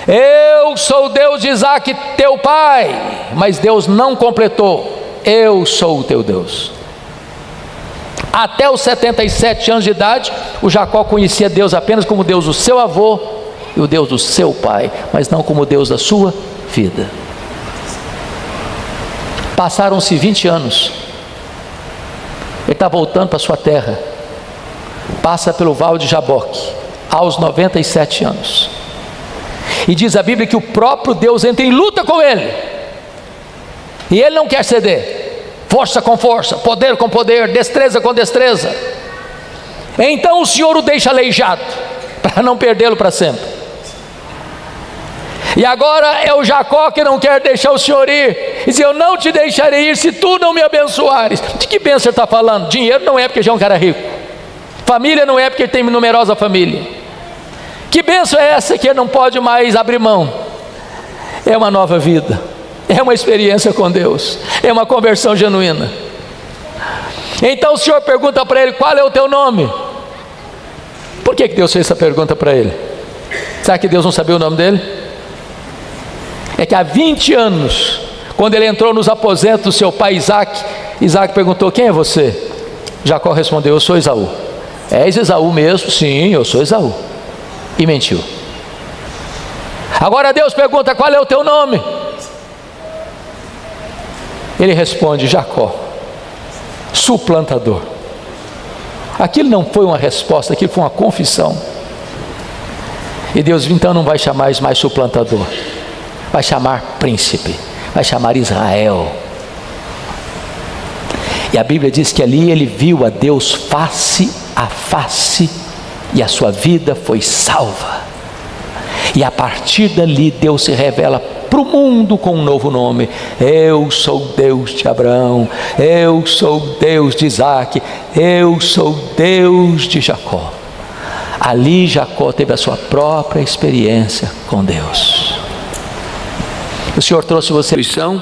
eu sou o Deus de Isaque, teu pai. Mas Deus não completou: eu sou o teu Deus. Até os 77 anos de idade, o Jacó conhecia Deus apenas como Deus do seu avô e o Deus do seu pai, mas não como Deus da sua vida. Passaram-se 20 anos. Ele está voltando para sua terra. Passa pelo vale de Jaboque aos 97 anos. E diz a Bíblia que o próprio Deus entra em luta com ele. E ele não quer ceder. Força com força, poder com poder, destreza com destreza. Então o Senhor o deixa aleijado, para não perdê-lo para sempre. E agora é o Jacó que não quer deixar o Senhor ir. E diz: eu não te deixarei ir se tu não me abençoares. De que bênção ele está falando? Dinheiro não é porque já é um cara rico. Família não é porque ele tem numerosa família. Que bênção é essa que ele não pode mais abrir mão? É uma nova vida, é uma experiência com Deus, é uma conversão genuína. Então o Senhor pergunta para ele: qual é o teu nome? Por que Deus fez essa pergunta para ele? Será que Deus não sabia o nome dele? É que há 20 anos, quando ele entrou nos aposentos do seu pai Isaac, Isaac perguntou: quem é você? Jacó respondeu: eu sou Esaú. És Esaú mesmo? Sim, eu sou Esaú. E mentiu. Agora Deus pergunta: qual é o teu nome? Ele responde: Jacó, suplantador. Aquilo não foi uma resposta, aquilo foi uma confissão. E Deus então não vai chamar mais suplantador, vai chamar príncipe, vai chamar Israel. E a Bíblia diz que ali ele viu a Deus face a face, e a sua vida foi salva. E a partir dali Deus se revela para o mundo com um novo nome: eu sou Deus de Abraão, eu sou Deus de Isaac, eu sou Deus de Jacó. Ali Jacó teve a sua própria experiência com Deus. O Senhor trouxe você lição,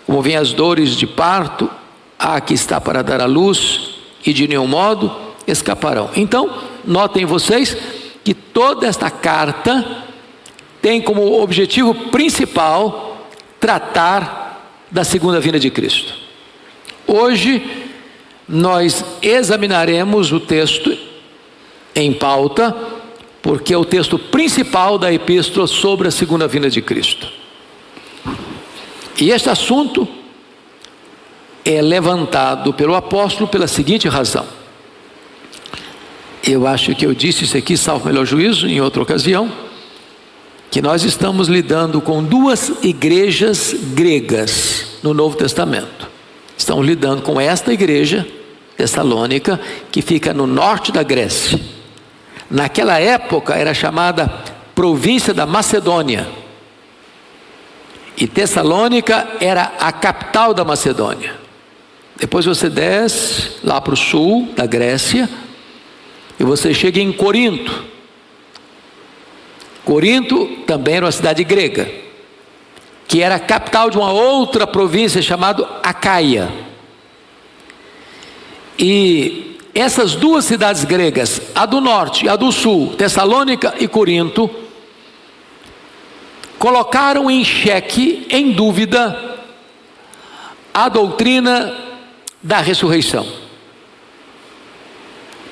como vêm as dores de parto, que está para dar à luz, e de nenhum modo escaparão. Então, notem vocês que toda esta carta tem como objetivo principal tratar da segunda vinda de Cristo. Hoje nós examinaremos o texto em pauta, porque é o texto principal da epístola sobre a segunda vinda de Cristo. E este assunto é levantado pelo apóstolo pela seguinte razão. Eu acho que eu disse isso aqui, salvo melhor juízo, em outra ocasião, que nós estamos lidando com duas igrejas gregas no Novo Testamento. Estamos lidando com esta igreja tessalônica, que fica no norte da Grécia. Naquela época era chamada província da Macedônia, e Tessalônica era a capital da Macedônia. Depois você desce lá para o sul da Grécia, e você chega em Corinto. Corinto também era uma cidade grega, que era a capital de uma outra província chamada Acaia. E essas duas cidades gregas, a do norte e a do sul, Tessalônica e Corinto, colocaram em xeque, em dúvida, a doutrina da ressurreição.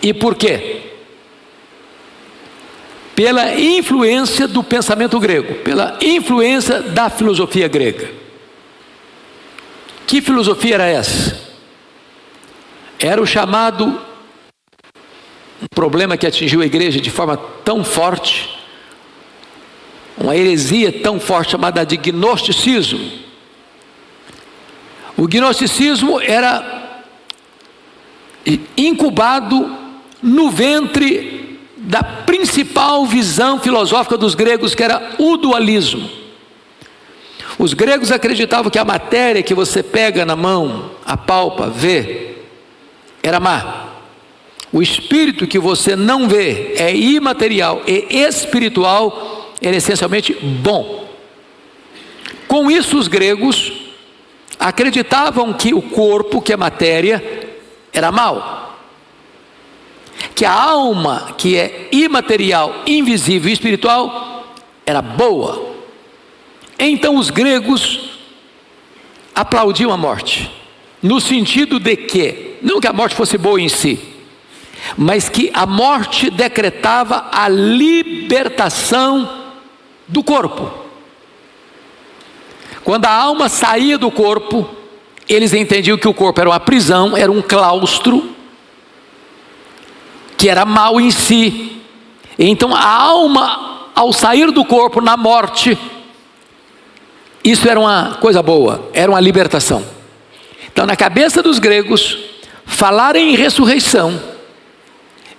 E por quê? Pela influência do pensamento grego, pela influência da filosofia grega. Que filosofia era essa? Era o chamado, um problema que atingiu a igreja de forma tão forte, uma heresia tão forte chamada de gnosticismo. O gnosticismo era incubado no ventre da principal visão filosófica dos gregos, que era o dualismo. Os gregos acreditavam que a matéria que você pega na mão, apalpa, vê, era má. O espírito que você não vê, é imaterial e espiritual, era essencialmente bom. Com isso, os gregos acreditavam que o corpo, que é matéria, era mau. Que a alma, que é imaterial, invisível e espiritual, era boa. Então os gregos aplaudiam a morte, no sentido de que, não que a morte fosse boa em si, mas que a morte decretava a libertação do corpo. Quando a alma saía do corpo, eles entendiam que o corpo era uma prisão, era um claustro, que era mal em si. Então a alma, ao sair do corpo na morte, isso era uma coisa boa, era uma libertação. Então na cabeça dos gregos, falar em ressurreição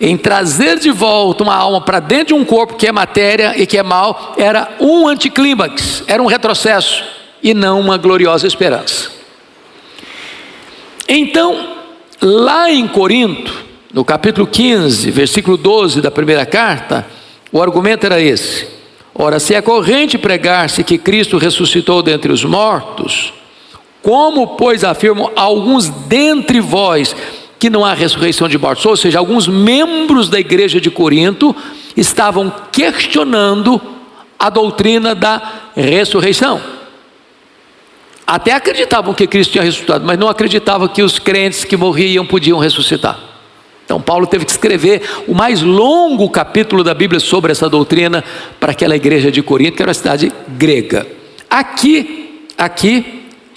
em trazer de volta uma alma para dentro de um corpo que é matéria e que é mal, era um anticlímax, era um retrocesso e não uma gloriosa esperança. Então, lá em Corinto, no capítulo 15, versículo 12 da primeira carta, o argumento era esse: ora, se é corrente pregar-se que Cristo ressuscitou dentre os mortos, como, pois, afirmam alguns dentre vós que não há ressurreição de mortos? Ou seja, alguns membros da igreja de Corinto estavam questionando a doutrina da ressurreição. Até acreditavam que Cristo tinha ressuscitado, mas não acreditavam que os crentes que morriam podiam ressuscitar. Então Paulo teve que escrever o mais longo capítulo da Bíblia sobre essa doutrina para aquela igreja de Corinto, que era uma cidade grega. Aqui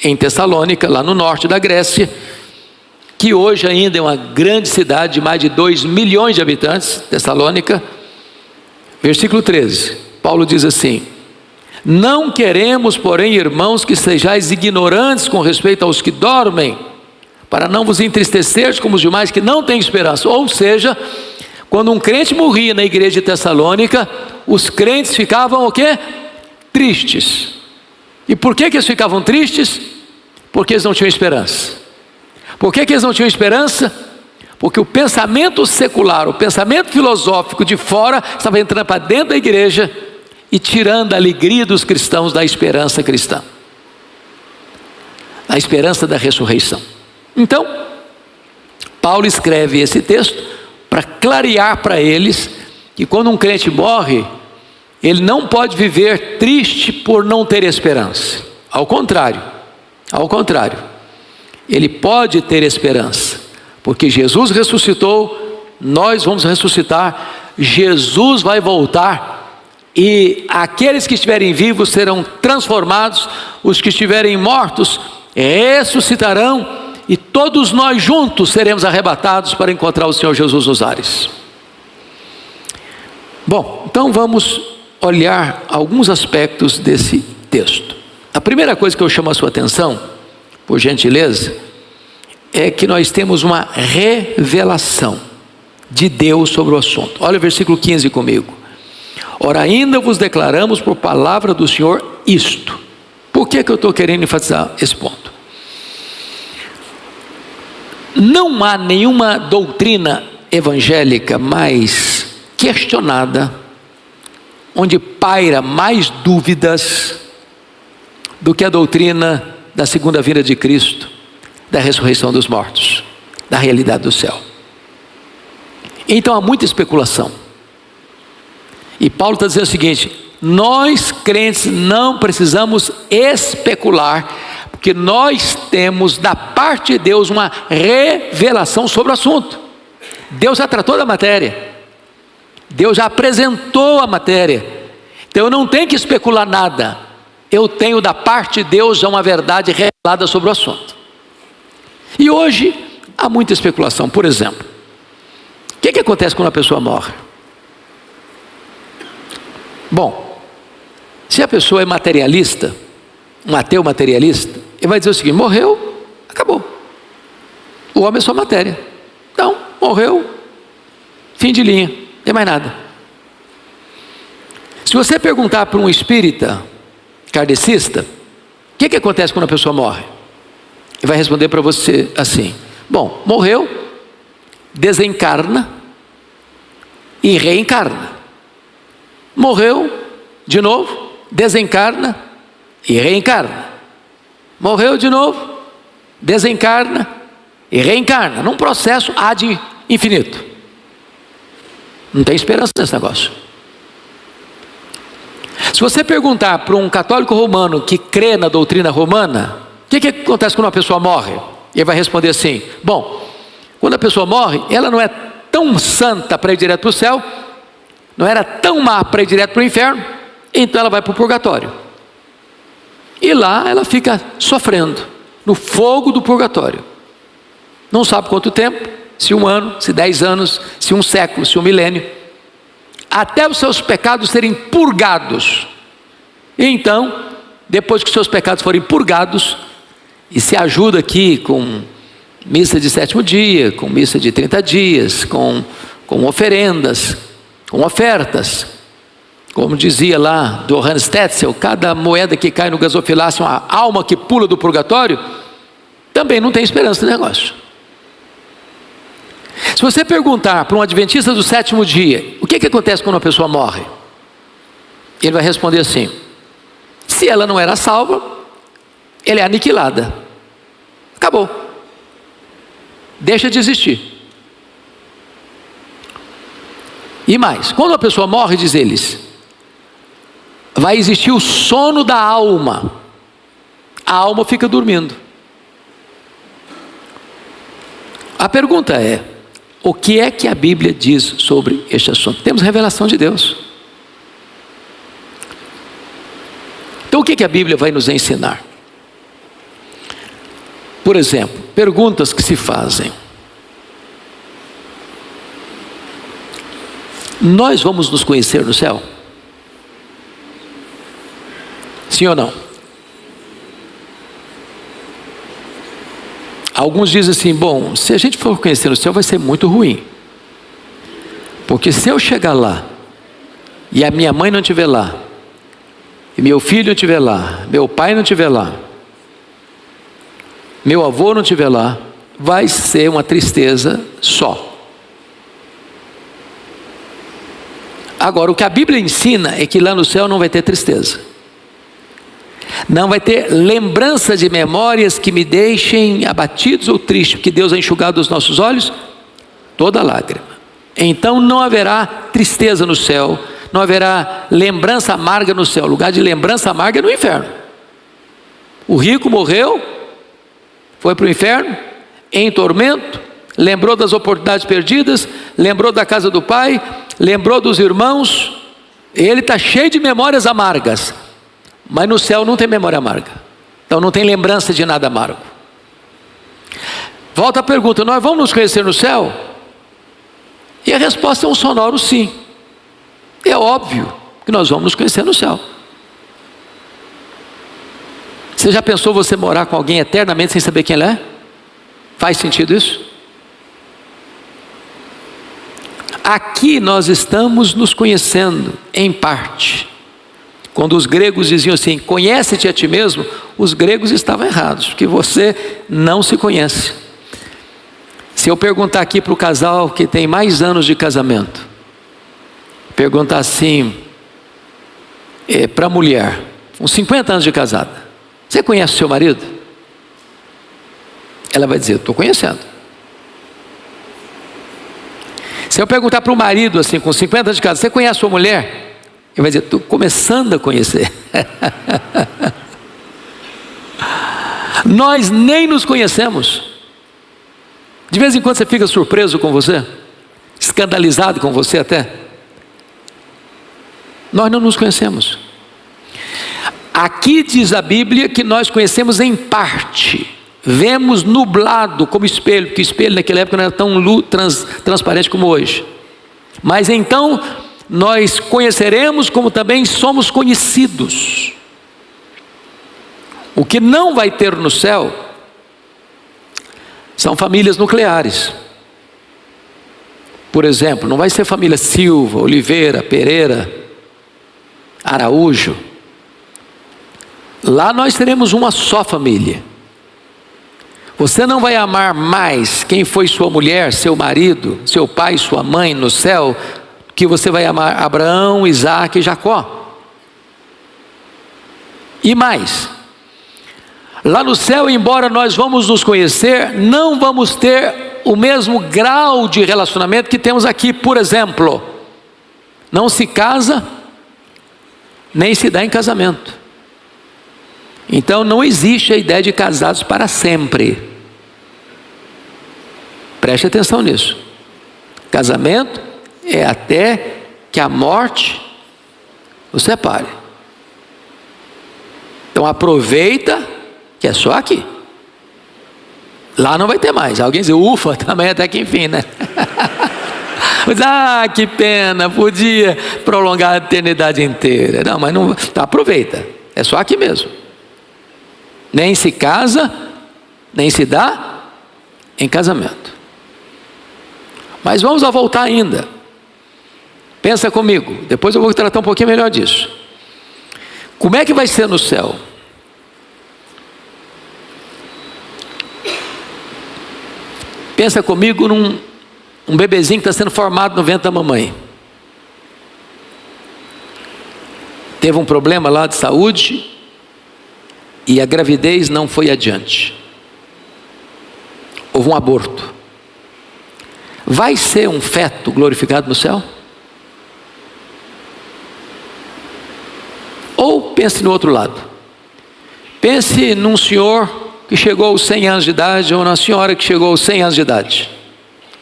em Tessalônica, lá no norte da Grécia, que hoje ainda é uma grande cidade de mais de 2 milhões de habitantes, Tessalônica, versículo 13, Paulo diz assim: não queremos, porém, irmãos, que sejais ignorantes com respeito aos que dormem, para não vos entristecer como os demais que não têm esperança. Ou seja, quando um crente morria na igreja de Tessalônica, os crentes ficavam o quê? Tristes. E por que eles ficavam tristes? Porque eles não tinham esperança. Por que eles não tinham esperança? Porque o pensamento secular, o pensamento filosófico de fora, estava entrando para dentro da igreja e tirando a alegria dos cristãos da esperança cristã, a esperança da ressurreição. Então, Paulo escreve esse texto para clarear para eles que quando um crente morre, ele não pode viver triste por não ter esperança. Ao contrário, ele pode ter esperança, porque Jesus ressuscitou, nós vamos ressuscitar, Jesus vai voltar, e aqueles que estiverem vivos serão transformados, os que estiverem mortos ressuscitarão, e todos nós juntos seremos arrebatados para encontrar o Senhor Jesus nos ares. Bom, então vamos olhar alguns aspectos desse texto. A primeira coisa que eu chamo a sua atenção, por gentileza, é que nós temos uma revelação de Deus sobre o assunto. Olha o versículo 15 comigo. Ora, ainda vos declaramos por palavra do Senhor isto. Por que eu estou querendo enfatizar esse ponto? Não há nenhuma doutrina evangélica mais questionada, onde paira mais dúvidas do que a doutrina da segunda vinda de Cristo, da ressurreição dos mortos, da realidade do céu. Então há muita especulação. E Paulo está dizendo o seguinte: nós crentes não precisamos especular, porque nós temos da parte de Deus uma revelação sobre o assunto. Deus já tratou da matéria, Deus já apresentou a matéria, então eu não tenho que especular nada, eu tenho da parte de Deus já uma verdade revelada sobre o assunto. E hoje há muita especulação. Por exemplo, o que acontece quando a pessoa morre? Bom, se a pessoa é materialista, um ateu materialista, ele vai dizer o seguinte: morreu, acabou, o homem é só matéria, então morreu, fim de linha, não tem mais nada. Se você perguntar para um espírita kardecista, o que acontece quando a pessoa morre? Ele vai responder para você assim: bom, morreu, desencarna e reencarna. Morreu de novo, desencarna e reencarna. Morreu de novo, desencarna e reencarna, num processo ad infinito. Não tem esperança nesse negócio. Se você perguntar para um católico romano que crê na doutrina romana, o que acontece quando uma pessoa morre? Ele vai responder assim: bom, quando a pessoa morre, ela não é tão santa para ir direto para o céu, não era tão má para ir direto para o inferno, então ela vai para o purgatório. E lá ela fica sofrendo, no fogo do purgatório. Não sabe quanto tempo, se 1 ano, se 10 anos, se 1 século, se 1 milênio, até os seus pecados serem purgados. E então, depois que os seus pecados forem purgados, e se ajuda aqui com missa de 7º dia, com missa de 30 dias, com com oferendas, com ofertas. Como dizia lá do Hans Tetzel, cada moeda que cai no gasofilácio, uma alma que pula do purgatório, também não tem esperança de negócio. Se você perguntar para um adventista do sétimo dia, o que acontece quando uma pessoa morre? Ele vai responder assim: se ela não era salva, ela é aniquilada. Acabou. Deixa de existir. E mais, quando a pessoa morre, diz eles, vai existir o sono da alma. A alma fica dormindo. A pergunta é: o que é que a Bíblia diz sobre este assunto? Temos revelação de Deus. Então o que a Bíblia vai nos ensinar? Por exemplo, perguntas que se fazem. Nós vamos nos conhecer no céu? Sim ou não? Alguns dizem assim: bom, se a gente for conhecer no céu vai ser muito ruim, porque se eu chegar lá e a minha mãe não estiver lá, e meu filho não estiver lá, meu pai não estiver lá, meu avô não estiver lá, vai ser uma tristeza só. Agora, o que a Bíblia ensina é que lá no céu não vai ter tristeza, não vai ter lembrança de memórias que me deixem abatidos ou tristes, porque Deus vai enxugar dos nossos olhos toda lágrima. Então não haverá tristeza no céu, não haverá lembrança amarga no céu. O lugar de lembrança amarga é no inferno. O rico morreu, foi para o inferno, em tormento, lembrou das oportunidades perdidas, lembrou da casa do pai, lembrou dos irmãos. Ele está cheio de memórias amargas, mas no céu não tem memória amarga, então não tem lembrança de nada amargo. Volta a pergunta: nós vamos nos conhecer no céu? E a resposta é um sonoro sim. É óbvio que nós vamos nos conhecer no céu. Você já pensou você morar com alguém eternamente sem saber quem ele é? Faz sentido isso? Aqui nós estamos nos conhecendo em parte. Quando os gregos diziam assim: conhece-te a ti mesmo, os gregos estavam errados, porque você não se conhece. Se eu perguntar aqui para o casal que tem mais anos de casamento, perguntar assim para a mulher, uns 50 anos de casada: você conhece o seu marido? Ela vai dizer: estou conhecendo. Se eu perguntar para o marido assim, com 50 anos de casada: você conhece a sua mulher? Ele vai dizer: estou começando a conhecer. Nós nem nos conhecemos. De vez em quando você fica surpreso com você, escandalizado com você até. Nós não nos conhecemos. Aqui diz a Bíblia que nós conhecemos em parte, vemos nublado como espelho, porque espelho naquela época não era tão transparente como hoje. Mas então nós conheceremos como também somos conhecidos. O que não vai ter no céu são famílias nucleares. Por exemplo, não vai ser família Silva, Oliveira, Pereira, Araújo. Lá nós teremos uma só família. Você não vai amar mais quem foi sua mulher, seu marido, seu pai, sua mãe no céu, que você vai amar Abraão, Isaac e Jacó. E mais, lá no céu, embora nós vamos nos conhecer, não vamos ter o mesmo grau de relacionamento que temos aqui. Por exemplo, não se casa, nem se dá em casamento. Então não existe a ideia de casados para sempre. Preste atenção nisso. Casamento é até que a morte os separe. Então aproveita que é só aqui. Lá não vai ter mais. Alguém diz: ufa, também até que enfim, né? Mas, que pena, podia prolongar a eternidade inteira. Não, mas não. Então, aproveita. É só aqui mesmo. Nem se casa, nem se dá em casamento. Mas vamos a voltar ainda. Pensa comigo, depois eu vou tratar um pouquinho melhor disso. Como é que vai ser no céu? Pensa comigo num bebezinho que está sendo formado no ventre da mamãe. Teve um problema lá de saúde e a gravidez não foi adiante. Houve um aborto. Vai ser um feto glorificado no céu? Ou pense no outro lado. Pense num senhor que chegou aos 100 anos de idade, ou na senhora que chegou aos 100 anos de idade.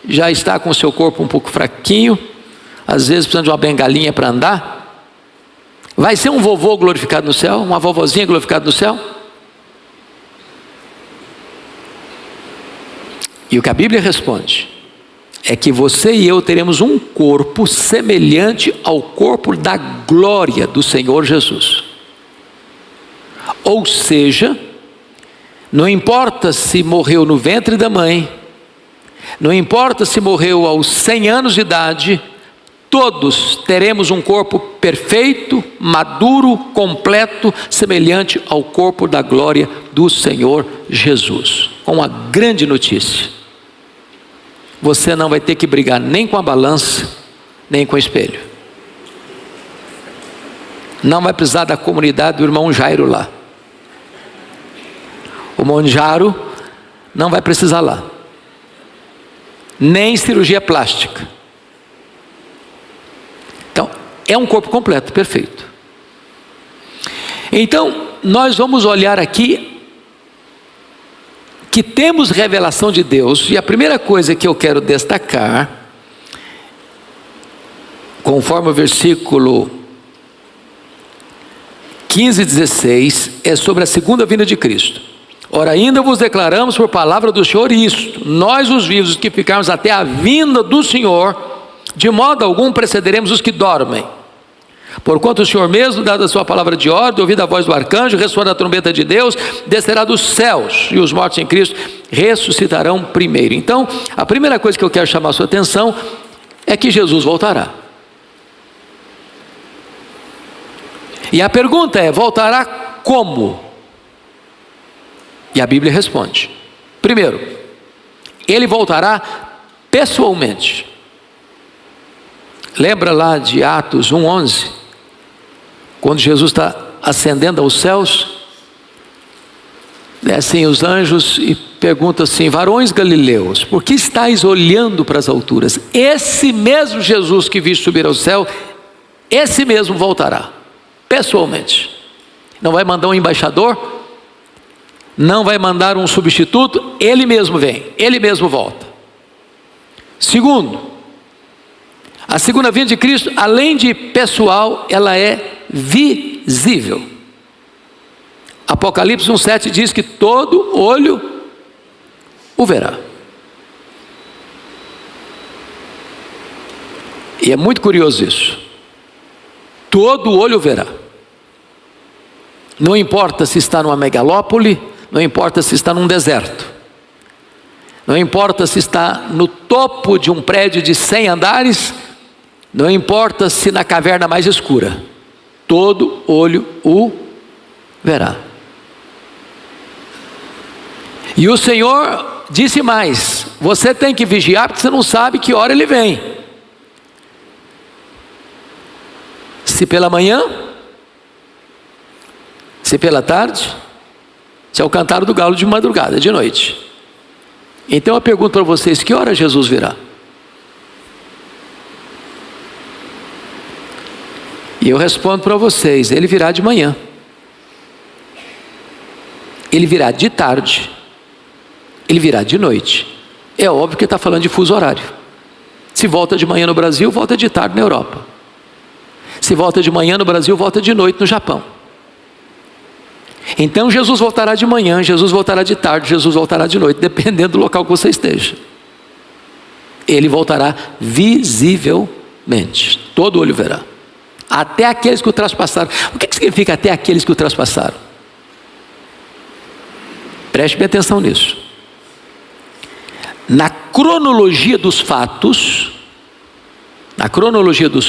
Já está com o seu corpo um pouco fraquinho, às vezes precisando de uma bengalinha para andar. Vai ser um vovô glorificado no céu? Uma vovozinha glorificada no céu? E o que a Bíblia responde é que você e eu teremos um corpo semelhante ao corpo da glória do Senhor Jesus. Ou seja, não importa se morreu no ventre da mãe, não importa se morreu aos 100 anos de idade, todos teremos um corpo perfeito, maduro, completo, semelhante ao corpo da glória do Senhor Jesus. Com uma grande notícia: você não vai ter que brigar nem com a balança, nem com o espelho. Não vai precisar da comunidade do irmão Jairo lá. O irmão Jairo não vai precisar lá. Nem cirurgia plástica. Então, é um corpo completo, perfeito. Então, nós vamos olhar aqui que temos revelação de Deus, e a primeira coisa que eu quero destacar, conforme o versículo 15 e 16, é sobre a segunda vinda de Cristo. Ora, ainda vos declaramos por palavra do Senhor isto: nós os vivos, os que ficarmos até a vinda do Senhor, de modo algum precederemos os que dormem. Porquanto o Senhor mesmo, dada a sua palavra de ordem, ouvida a voz do arcanjo, ressoando a trombeta de Deus, descerá dos céus, e os mortos em Cristo ressuscitarão primeiro. Então, a primeira coisa que eu quero chamar a sua atenção é que Jesus voltará. E a pergunta é: voltará como? E a Bíblia responde: primeiro, ele voltará pessoalmente. Lembra lá de Atos 1:11? Quando Jesus está ascendendo aos céus, descem os anjos e perguntam assim: varões galileus, por que estáis olhando para as alturas? Esse mesmo Jesus que viste subir ao céu, esse mesmo voltará, pessoalmente. Não vai mandar um embaixador, não vai mandar um substituto, ele mesmo vem, ele mesmo volta. Segundo, a segunda vinda de Cristo, além de pessoal, ela é visível. Apocalipse 1:7 diz que todo olho o verá. E é muito curioso isso. Todo olho o verá. Não importa se está numa megalópole, não importa se está num deserto, não importa se está no topo de um prédio de 100 andares, não importa se na caverna mais escura, todo olho o verá. E o Senhor disse mais: você tem que vigiar, porque você não sabe que hora ele vem. Se pela manhã, se pela tarde, se é o cantar do galo de madrugada, de noite. Então eu pergunto para vocês: que hora Jesus virá? E eu respondo para vocês: ele virá de manhã, ele virá de tarde, ele virá de noite. É óbvio que está falando de fuso horário. Se volta de manhã no Brasil, volta de tarde na Europa. Se volta de manhã no Brasil, volta de noite no Japão. Então Jesus voltará de manhã, Jesus voltará de tarde, Jesus voltará de noite, dependendo do local que você esteja. Ele voltará visivelmente, todo olho verá, até aqueles que o traspassaram. O que significa até aqueles que o traspassaram? Preste bem atenção nisso. Na cronologia dos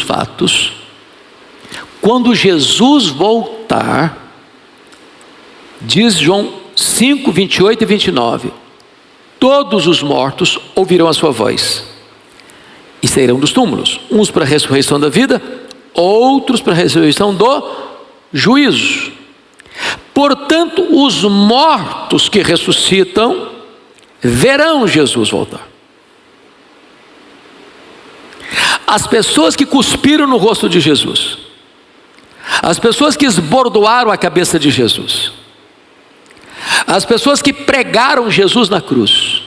fatos, quando Jesus voltar, diz João 5, 28 e 29, todos os mortos ouvirão a sua voz, e sairão dos túmulos, uns para a ressurreição da vida, outros para a ressurreição do juízo. Portanto, os mortos que ressuscitam verão Jesus voltar. As pessoas que cuspiram no rosto de Jesus, as pessoas que esbordoaram a cabeça de Jesus, as pessoas que pregaram Jesus na cruz,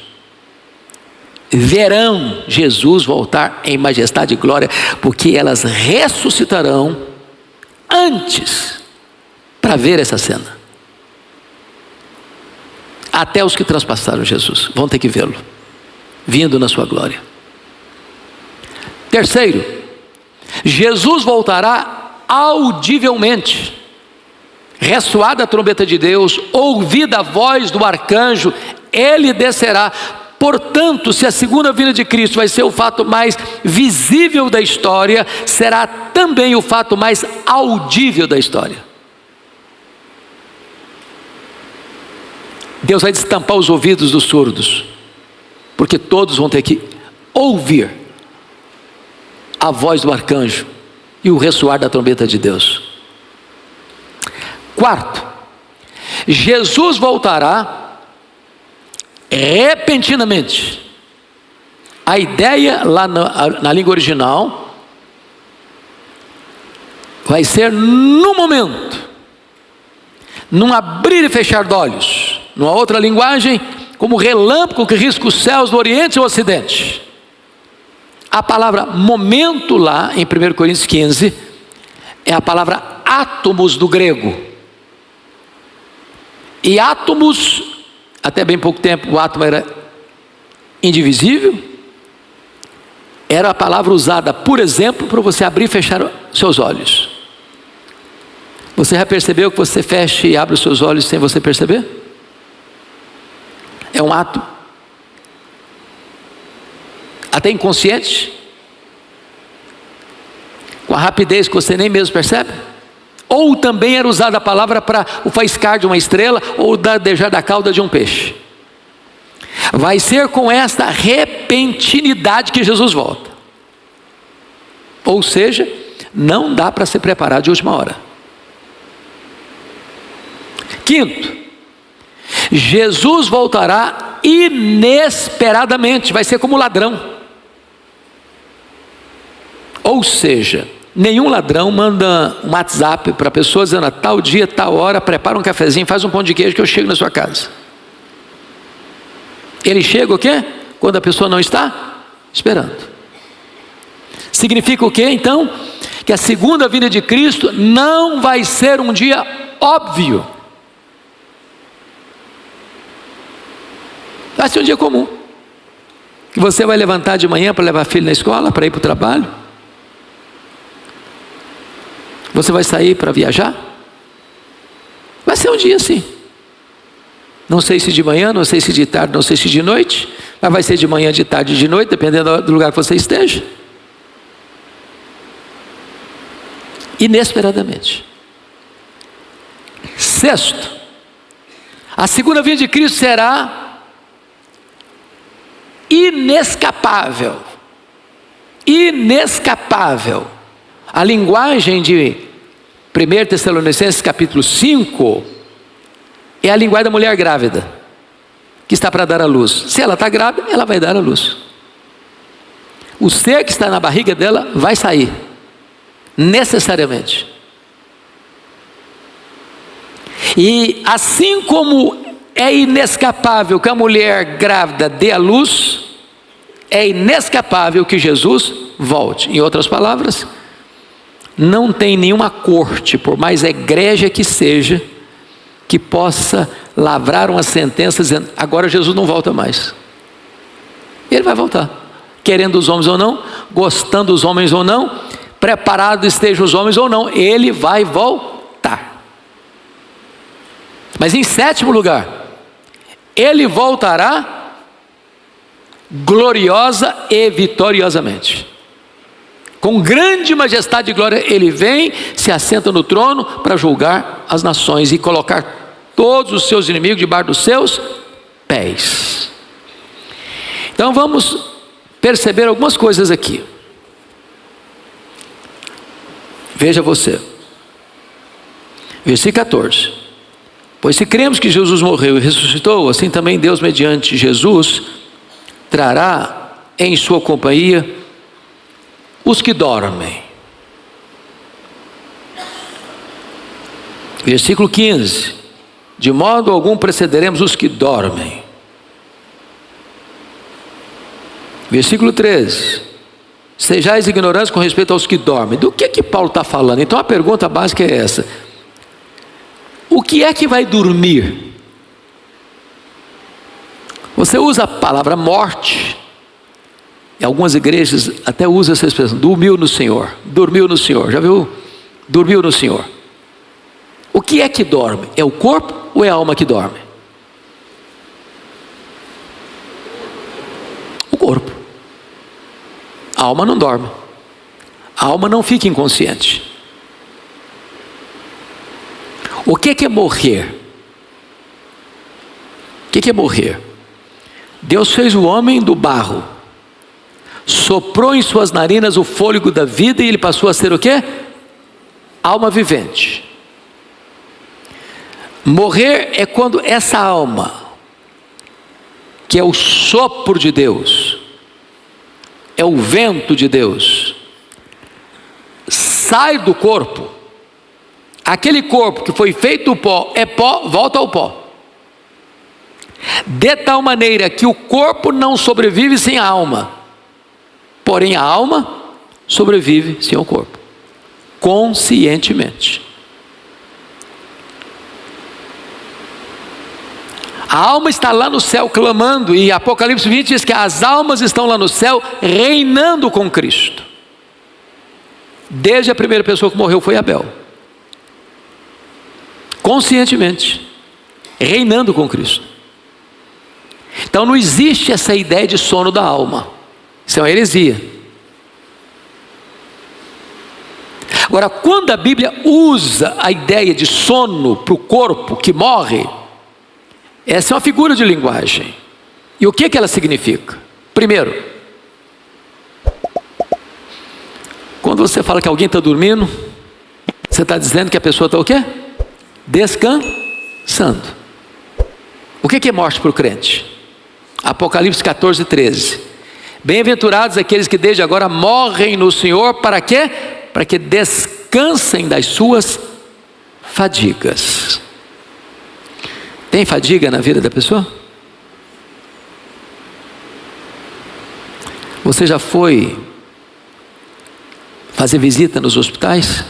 verão Jesus voltar em majestade e glória, porque elas ressuscitarão antes para ver essa cena. Até os que transpassaram Jesus vão ter que vê-lo, vindo na sua glória. Terceiro, Jesus voltará audivelmente, ressoada a trombeta de Deus, ouvida a voz do arcanjo, ele descerá. Portanto, se a segunda vinda de Cristo vai ser o fato mais visível da história, será também o fato mais audível da história. Deus vai destampar os ouvidos dos surdos, porque todos vão ter que ouvir a voz do arcanjo e o ressoar da trombeta de Deus. Quarto, Jesus voltará repentinamente. A ideia lá na língua original vai ser no momento, num abrir e fechar de olhos. Numa outra linguagem, como relâmpago que risca os céus do Oriente e do Ocidente. A palavra momento lá em 1 Coríntios 15 é a palavra átomos do grego. E átomos, até bem pouco tempo o átomo era indivisível. Era a palavra usada, por exemplo, para você abrir e fechar seus olhos. Você já percebeu que você fecha e abre os seus olhos sem você perceber? É um ato até inconsciente, com a rapidez que você nem mesmo percebe. Ou também era usada a palavra para o faiscar de uma estrela, ou dadejar da cauda de um peixe. Vai ser com esta repentinidade que Jesus volta. Ou seja, não dá para se preparar de última hora. Quinto, Jesus voltará inesperadamente, vai ser como ladrão. Ou seja, nenhum ladrão manda um WhatsApp para a pessoa dizendo: a tal dia, tal hora, prepara um cafezinho, faz um pão de queijo que eu chego na sua casa. Ele chega o quê? Quando a pessoa não está esperando. Significa o quê então? Que a segunda vinda de Cristo não vai ser um dia óbvio. Vai ser um dia comum, que você vai levantar de manhã para levar filho na escola, para ir para o trabalho. Você vai sair para viajar. Vai ser um dia assim. Não sei se de manhã, não sei se de tarde, não sei se de noite, mas vai ser de manhã, de tarde, de noite, dependendo do lugar que você esteja. Inesperadamente. Sexto, a segunda vinda de Cristo será inescapável. Inescapável. A linguagem de 1 Tessalonicenses capítulo 5 é a linguagem da mulher grávida, que está para dar à luz. Se ela está grávida, ela vai dar à luz. O ser que está na barriga dela vai sair, necessariamente. E assim como é inescapável que a mulher grávida dê à luz, é inescapável que Jesus volte. Em outras palavras, não tem nenhuma corte, por mais egrégia que seja, que possa lavrar uma sentença dizendo: agora Jesus não volta mais. Ele vai voltar, querendo os homens ou não, gostando dos homens ou não, preparados estejam os homens ou não, ele vai voltar. Mas em sétimo lugar, ele voltará gloriosa e vitoriosamente. Com grande majestade e glória ele vem, se assenta no trono para julgar as nações e colocar todos os seus inimigos debaixo dos seus pés. Então vamos perceber algumas coisas aqui. Veja você, versículo 14: pois se cremos que Jesus morreu e ressuscitou, assim também Deus, mediante Jesus, trará em sua companhia os que dormem. Versículo 15: de modo algum precederemos os que dormem. Versículo 13: sejais ignorantes com respeito aos que dormem. Do que Paulo está falando? Então a pergunta básica é essa: o que é que vai dormir? Você usa a palavra morte. Em algumas igrejas até usa essa expressão: dormiu no Senhor. Dormiu no Senhor, já viu? Dormiu no Senhor. O que é que dorme? É o corpo ou é a alma que dorme? O corpo. A alma não dorme. A alma não fica inconsciente. O que é morrer? O que é morrer? Deus fez o homem do barro, soprou em suas narinas o fôlego da vida e ele passou a ser o quê? Alma vivente. Morrer é quando essa alma, que é o sopro de Deus, é o vento de Deus, sai do corpo. Aquele corpo que foi feito do pó, é pó, volta ao pó. De tal maneira que o corpo não sobrevive sem a alma, porém a alma sobrevive sem o corpo, conscientemente. A alma está lá no céu clamando, e Apocalipse 20 diz que as almas estão lá no céu reinando com Cristo. Desde a primeira pessoa que morreu foi Abel, conscientemente, reinando com Cristo. Então não existe essa ideia de sono da alma, isso é uma heresia. Agora, quando a Bíblia usa a ideia de sono para o corpo que morre, essa é uma figura de linguagem. E o que ela significa? Primeiro, quando você fala que alguém está dormindo, você está dizendo que a pessoa está o quê? Descansando. O que é morte para o crente? Apocalipse 14, 13. Bem-aventurados aqueles que desde agora morrem no Senhor, para quê? Para que descansem das suas fadigas. Tem fadiga na vida da pessoa? Você já foi fazer visita nos hospitais?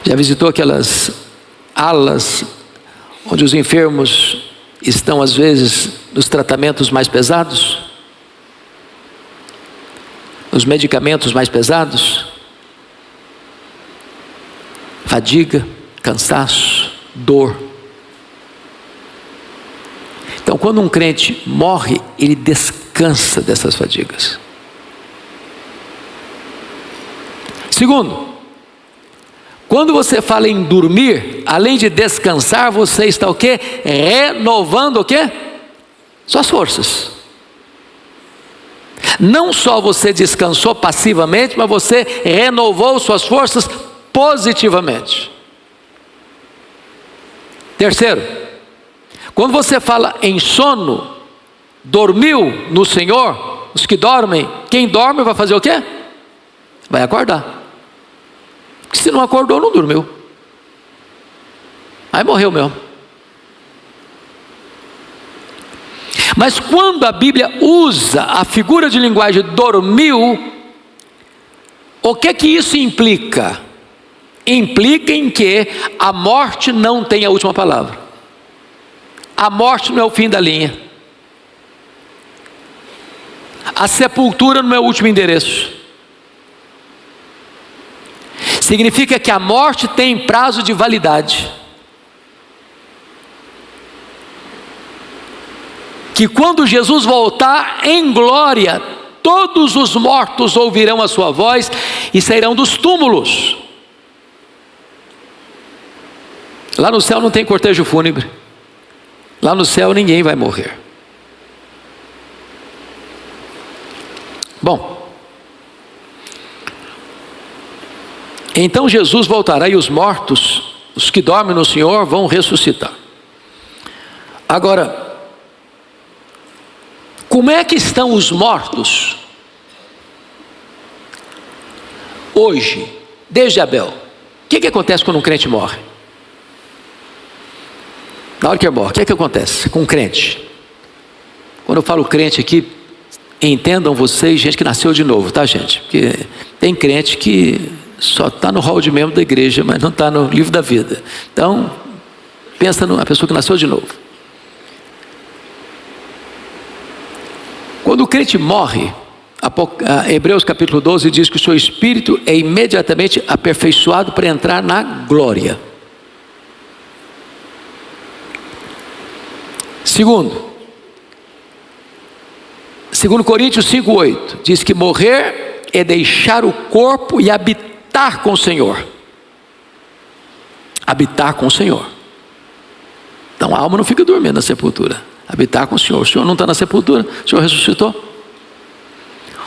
Já visitou aquelas alas onde os enfermos estão às vezes nos tratamentos mais pesados? Os medicamentos mais pesados? Fadiga, cansaço, dor. Então, quando um crente morre, ele descansa dessas fadigas. Segundo, quando você fala em dormir, além de descansar, você está o quê? Renovando o quê? Suas forças. Não só você descansou passivamente, mas você renovou suas forças positivamente. Terceiro, quando você fala em sono, dormiu no Senhor, os que dormem, quem dorme vai fazer o quê? Vai acordar. Porque se não acordou, não dormiu. Aí morreu mesmo. Mas quando a Bíblia usa a figura de linguagem dormiu, o que isso implica? Implica em que a morte não tem a última palavra. A morte não é o fim da linha. A sepultura não é o último endereço. Significa que a morte tem prazo de validade. que quando Jesus voltar em glória, todos os mortos ouvirão a sua voz e sairão dos túmulos. Lá no céu não tem cortejo fúnebre. Lá no céu ninguém vai morrer. Bom, então Jesus voltará e os mortos, os que dormem no Senhor, vão ressuscitar. Agora, como é que estão os mortos hoje, desde Abel? O que acontece quando um crente morre? Na hora que ele morre, o que acontece com um crente? Quando eu falo crente aqui, entendam vocês, gente que nasceu de novo, tá, gente? Porque tem crente que só está no hall de membro da igreja, mas não está no livro da vida. Então, pensa na pessoa que nasceu de novo. Quando o crente morre, Hebreus capítulo 12 diz que o seu espírito é imediatamente aperfeiçoado para entrar na glória. Segundo Coríntios 5:8 diz que morrer é deixar o corpo e habitar com o Senhor. Habitar com o Senhor. Então a alma não fica dormindo na sepultura. Habitar com o Senhor. O Senhor não está na sepultura, o Senhor ressuscitou.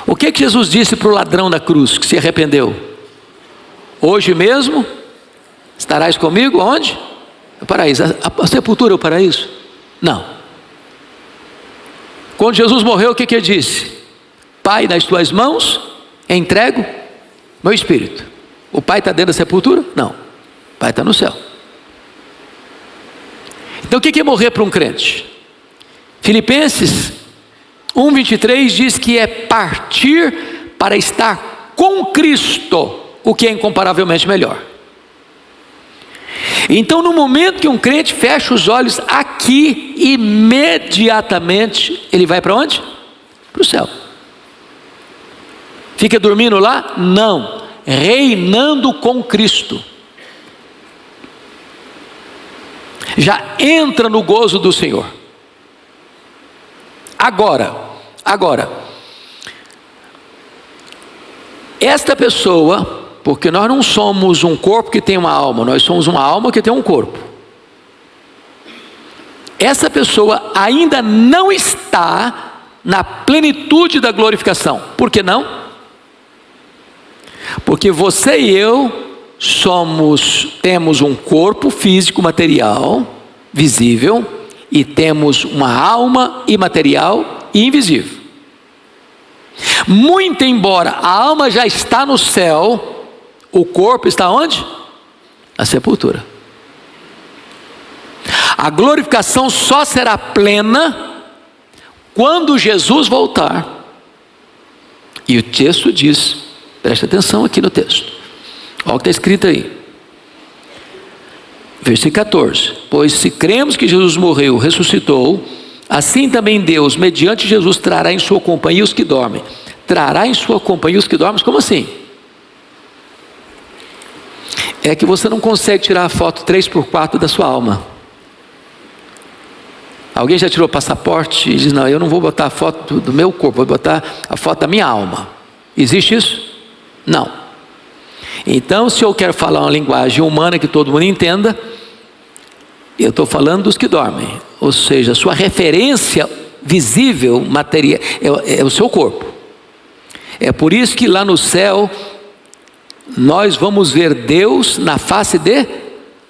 O que Jesus disse para o ladrão da cruz que se arrependeu? Hoje mesmo estarás comigo onde? No paraíso. A sepultura é o paraíso? Não. Quando Jesus morreu, o que ele disse? Pai, nas tuas mãos entrego meu espírito. O Pai está dentro da sepultura? Não. O Pai está no céu. Então o que é morrer para um crente? Filipenses 1:23 diz que é partir para estar com Cristo, o que é incomparavelmente melhor. Então no momento que um crente fecha os olhos aqui, imediatamente ele vai para onde? Para o céu. Fica dormindo lá? Não, reinando com Cristo. Já entra no gozo do Senhor. Agora, esta pessoa, porque nós não somos um corpo que tem uma alma, nós somos uma alma que tem um corpo. Essa pessoa ainda não está na plenitude da glorificação. Por que não? Porque você e eu temos um corpo físico, material, visível, e temos uma alma imaterial e invisível. Muito embora a alma já está no céu, o corpo está onde? Na sepultura. A glorificação só será plena quando Jesus voltar. E o texto diz, preste atenção aqui no texto, olha o que está escrito aí. Versículo 14: pois se cremos que Jesus morreu, ressuscitou, assim também Deus, mediante Jesus, trará em sua companhia os que dormem. Trará em sua companhia os que dormem? Como assim? É que você não consegue tirar a foto 3x4 da sua alma. Alguém já tirou passaporte e diz, não, eu não vou botar a foto do meu corpo, vou botar a foto da minha alma. Existe isso? Não. Então, se eu quero falar uma linguagem humana que todo mundo entenda, eu estou falando dos que dormem. Ou seja, a sua referência visível, material, é o seu corpo. É por isso que lá no céu, nós vamos ver Deus na face de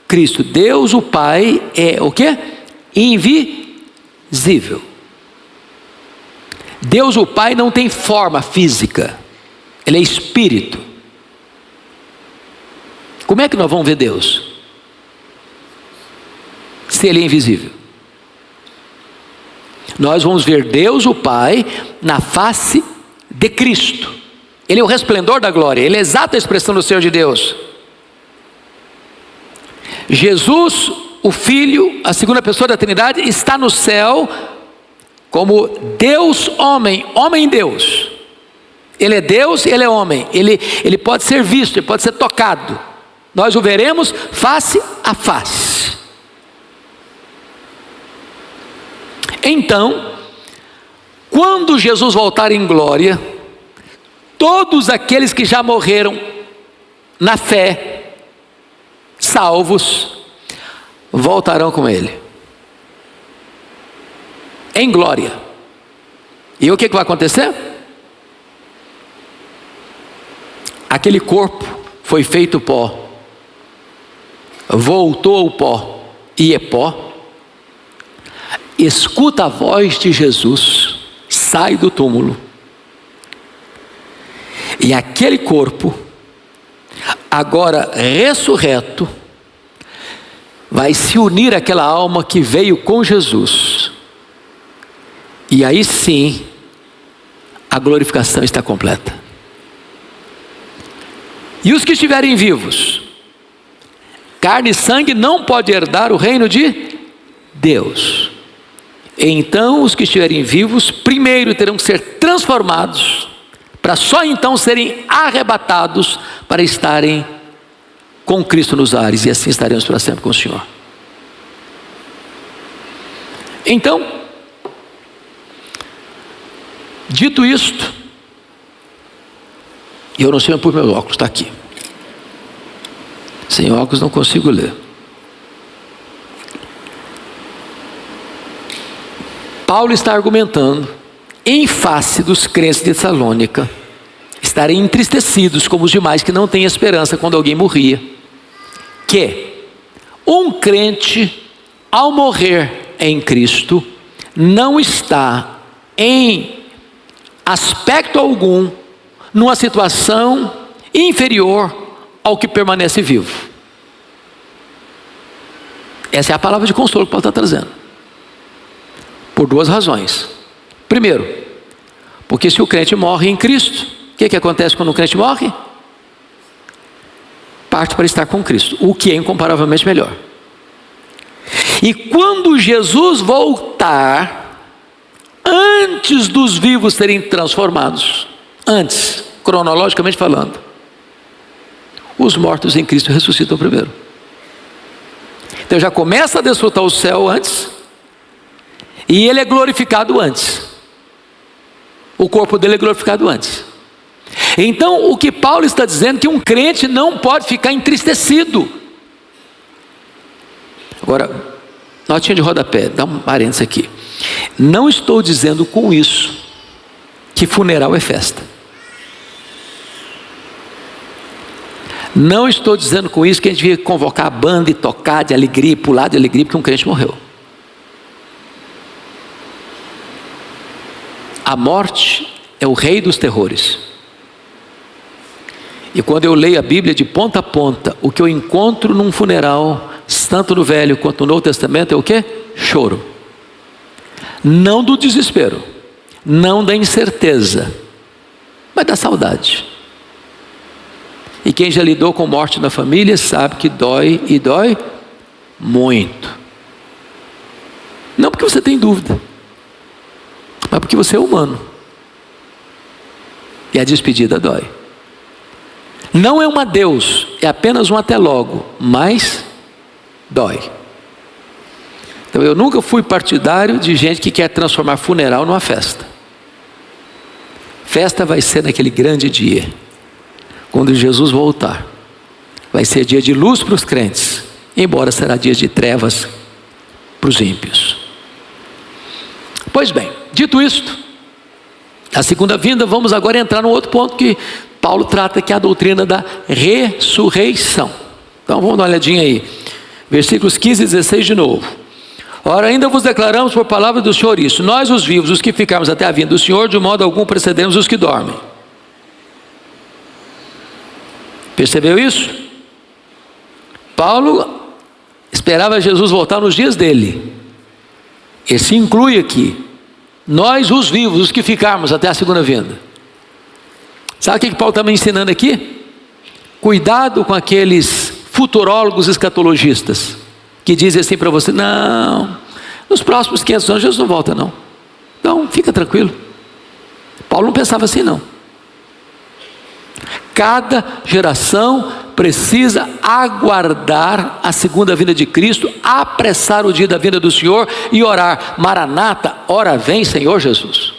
Cristo. Deus o Pai é o quê? Invisível. Deus o Pai não tem forma física. Ele é espírito. Como é que nós vamos ver Deus? Se Ele é invisível. Nós vamos ver Deus o Pai na face de Cristo. Ele é o resplendor da glória. Ele é a exata expressão do ser de Deus. Jesus, o Filho, a segunda pessoa da Trindade, está no céu como Deus homem, homem Deus. Ele é Deus, Ele é homem. Ele pode ser visto, Ele pode ser tocado. Nós o veremos face a face. Então, quando Jesus voltar em glória, todos aqueles que já morreram na fé, salvos, voltarão com Ele, em glória. E o que vai acontecer? Aquele corpo foi feito pó, voltou ao pó e é pó, escuta a voz de Jesus, sai do túmulo, e aquele corpo, agora ressurreto, vai se unir àquela alma que veio com Jesus, e aí sim, a glorificação está completa. E os que estiverem vivos, carne e sangue não pode herdar o reino de Deus. Então os que estiverem vivos, primeiro terão que ser transformados, para só então serem arrebatados, para estarem com Cristo nos ares, e assim estaremos para sempre com o Senhor. Então, dito isto, eu não sei onde pus meu óculos, está aqui. Sem óculos não consigo ler. Paulo está argumentando, em face dos crentes de Tessalônica, estarem entristecidos como os demais que não têm esperança quando alguém morria, que um crente, ao morrer em Cristo, não está em aspecto algum numa situação inferior ao que permanece vivo. Essa é a palavra de consolo que Paulo está trazendo, por duas razões. Primeiro, porque se o crente morre em Cristo, o que acontece quando o crente morre? Parte para estar com Cristo, o que é incomparavelmente melhor. E quando Jesus voltar, antes dos vivos serem transformados, antes, cronologicamente falando, os mortos em Cristo ressuscitam primeiro. Então já começa a desfrutar o céu antes, e ele é glorificado antes. O corpo dele é glorificado antes. Então o que Paulo está dizendo é que um crente não pode ficar entristecido. Agora, notinha de rodapé, dá um parênteses aqui. Não estou dizendo com isso que funeral é festa. Não estou dizendo com isso que a gente devia convocar a banda e tocar de alegria, pular de alegria porque um crente morreu. A morte é o rei dos terrores. E quando eu leio a Bíblia de ponta a ponta, o que eu encontro num funeral, tanto no Velho quanto no Novo Testamento, é o quê? Choro. Não do desespero, não da incerteza, mas da saudade. E quem já lidou com morte na família sabe que dói, e dói muito. Não porque você tem dúvida, mas porque você é humano. E a despedida dói. Não é um adeus, é apenas um até logo, mas dói. Então eu nunca fui partidário de gente que quer transformar funeral numa festa. Festa vai ser naquele grande dia, quando Jesus voltar. Vai ser dia de luz para os crentes, embora será dia de trevas para os ímpios. Pois bem, dito isto, a segunda vinda, vamos agora entrar num outro ponto que Paulo trata, que é a doutrina da ressurreição. Então vamos dar uma olhadinha aí, versículos 15 e 16 de novo. Ora, ainda vos declaramos por palavra do Senhor isso: nós os vivos, os que ficarmos até a vinda do Senhor, de modo algum precedemos os que dormem. Percebeu isso? Paulo esperava Jesus voltar nos dias dele. Esse inclui aqui, nós os vivos, os que ficarmos até a segunda vinda. Sabe o que Paulo está me ensinando aqui? Cuidado com aqueles futurólogos escatologistas, que dizem assim para você: não, nos próximos 500 anos Jesus não volta não. Então fica tranquilo. Paulo não pensava assim não. Cada geração precisa aguardar a segunda vinda de Cristo, apressar o dia da vinda do Senhor e orar: Maranata, ora vem Senhor Jesus.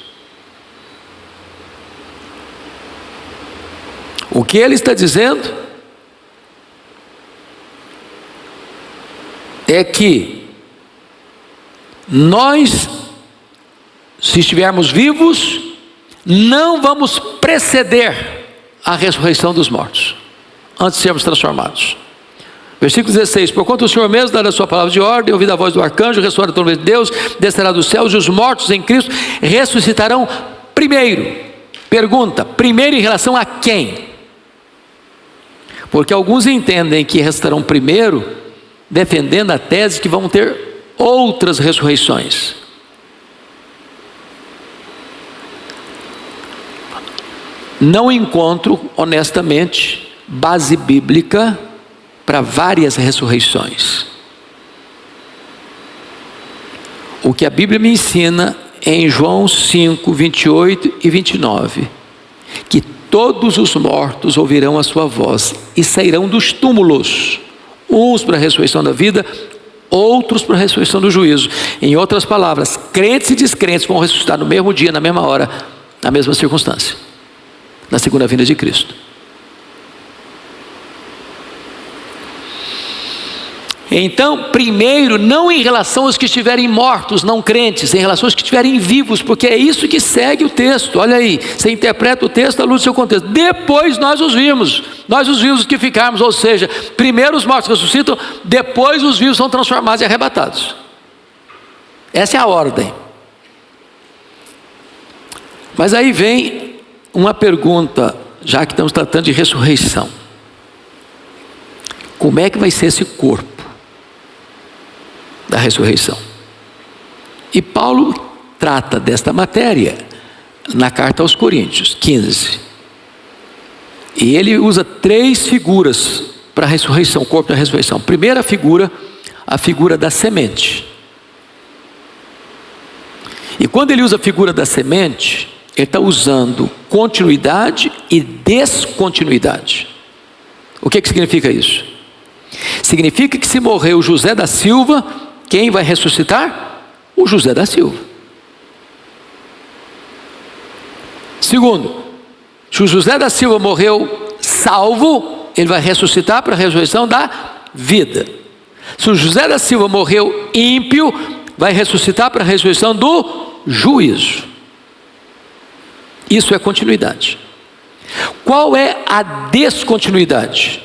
O que ele está dizendo é que nós, se estivermos vivos, não vamos preceder a ressurreição dos mortos, antes de sermos transformados. Versículo 16: porquanto o Senhor mesmo dará a sua palavra de ordem, ouvida a voz do arcanjo, ressoará a trombeta de Deus, descerá dos céus, e os mortos em Cristo ressuscitarão primeiro. Pergunta: primeiro em relação a quem? Porque alguns entendem que ressuscitarão primeiro, defendendo a tese que vão ter outras ressurreições. Não encontro, honestamente, base bíblica para várias ressurreições. O que a Bíblia me ensina é em João 5, 28 e 29, que todos os mortos ouvirão a sua voz e sairão dos túmulos, uns para a ressurreição da vida, outros para a ressurreição do juízo. Em outras palavras, crentes e descrentes vão ressuscitar no mesmo dia, na mesma hora, na mesma circunstância, na segunda vinda de Cristo. Então, primeiro, não em relação aos que estiverem mortos, não crentes, em relação aos que estiverem vivos, porque é isso que segue o texto. Olha aí, você interpreta o texto à luz do seu contexto. Depois nós os vimos que ficarmos, ou seja, primeiro os mortos ressuscitam, depois os vivos são transformados e arrebatados. Essa é a ordem. Mas aí vem uma pergunta, já que estamos tratando de ressurreição: como é que vai ser esse corpo da ressurreição? E Paulo trata desta matéria na carta aos Coríntios 15, e ele usa 3 figuras para a ressurreição, o corpo da ressurreição. Primeira figura, a figura da semente. E quando ele usa a figura da semente, ele está usando continuidade e descontinuidade. O que significa isso? Significa que se morrer o José da Silva, quem vai ressuscitar? O José da Silva. Segundo, se o José da Silva morreu salvo, ele vai ressuscitar para a ressurreição da vida. Se o José da Silva morreu ímpio, vai ressuscitar para a ressurreição do juízo. Isso é continuidade. Qual é a descontinuidade?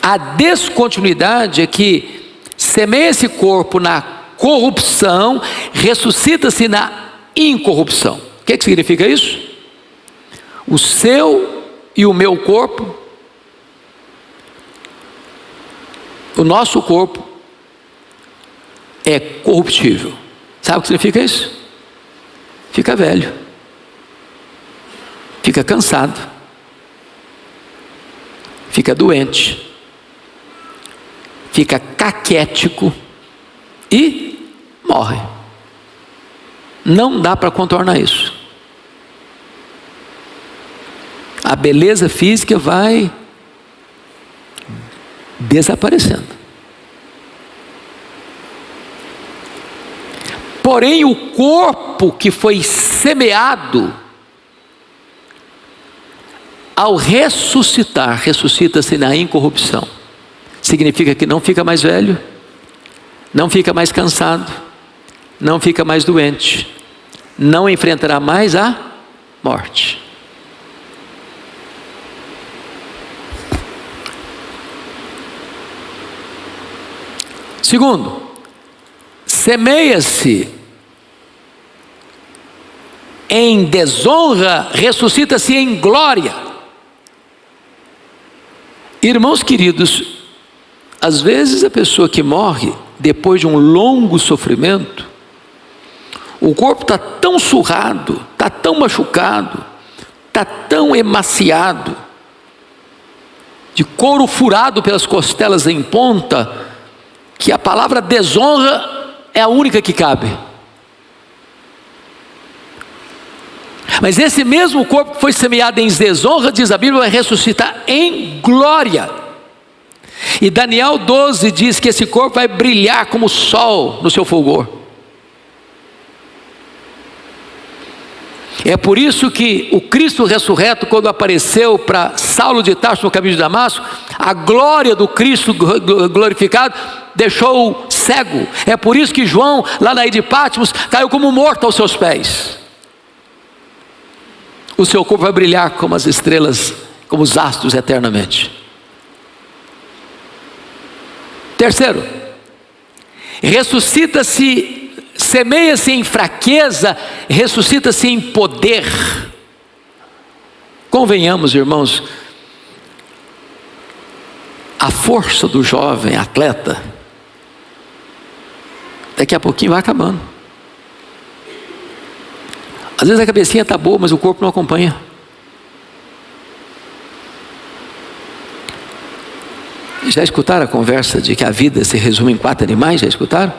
A descontinuidade é que semeia esse corpo na corrupção, ressuscita-se na incorrupção. O que significa isso? O seu e o meu corpo, o nosso corpo é corruptível. Sabe o que significa isso? Fica velho, fica cansado, fica doente, fica caquético e morre. Não dá para contornar isso. A beleza física vai desaparecendo. Porém, o corpo que foi semeado, ao ressuscitar, ressuscita-se na incorrupção. Significa que não fica mais velho, não fica mais cansado, não fica mais doente, não enfrentará mais a morte. Segundo, semeia-se em desonra, ressuscita-se em glória. Irmãos queridos, às vezes a pessoa que morre depois de um longo sofrimento, o corpo está tão surrado, está tão machucado, está tão emaciado, de couro furado pelas costelas em ponta, que a palavra desonra é a única que cabe. Mas esse mesmo corpo que foi semeado em desonra, diz a Bíblia, vai ressuscitar em glória. E Daniel 12 diz que esse corpo vai brilhar como o sol no seu fulgor. É por isso que o Cristo ressurreto, quando apareceu para Saulo de Tarso no caminho de Damasco, a glória do Cristo glorificado deixou-o cego. É por isso que João, lá na ilha de Patmos, caiu como morto aos seus pés. O seu corpo vai brilhar como as estrelas, como os astros eternamente. Terceiro, ressuscita-se, semeia-se em fraqueza, ressuscita-se em poder. Convenhamos, irmãos, a força do jovem atleta, daqui a pouquinho vai acabando. Às vezes a cabecinha está boa, mas o corpo não acompanha. Já escutaram a conversa de que a vida se resume em 4 animais? Já escutaram?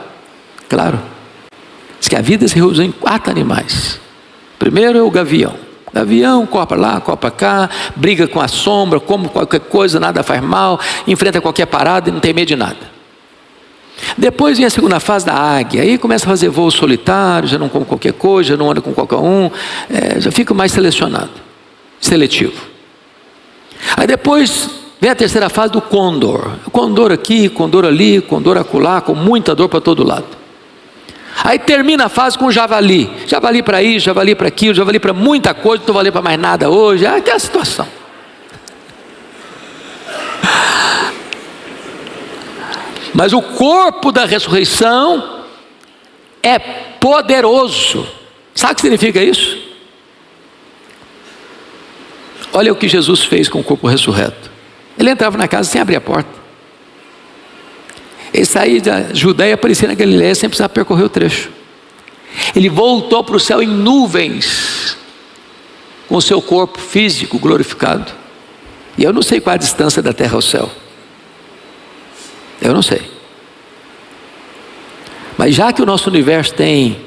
Claro. Diz que a vida se resume em 4 animais. Primeiro é o gavião. Gavião copa lá, copa cá, briga com a sombra, come qualquer coisa, nada faz mal, enfrenta qualquer parada e não tem medo de nada. Depois vem a segunda fase da águia, aí começa a fazer voo solitário, já não come qualquer coisa, já não anda com qualquer um, já fica mais seletivo. Aí depois vem a terceira fase do côndor. Condor aqui, condor ali, condor acolá, com muita dor para todo lado. Aí termina a fase com o javali. Javali para isso, javali para aquilo, javali para muita coisa, não estou valendo para mais nada hoje. Aquela situação. Mas o corpo da ressurreição é poderoso. Sabe o que significa isso? Olha o que Jesus fez com o corpo ressurreto. Ele entrava na casa sem abrir a porta. Ele saía da Judéia e aparecia na Galiléia sem precisar percorrer o trecho. Ele voltou para o céu em nuvens, com o seu corpo físico glorificado. E eu não sei qual a distância da terra ao céu. Eu não sei. Mas já que o nosso universo tem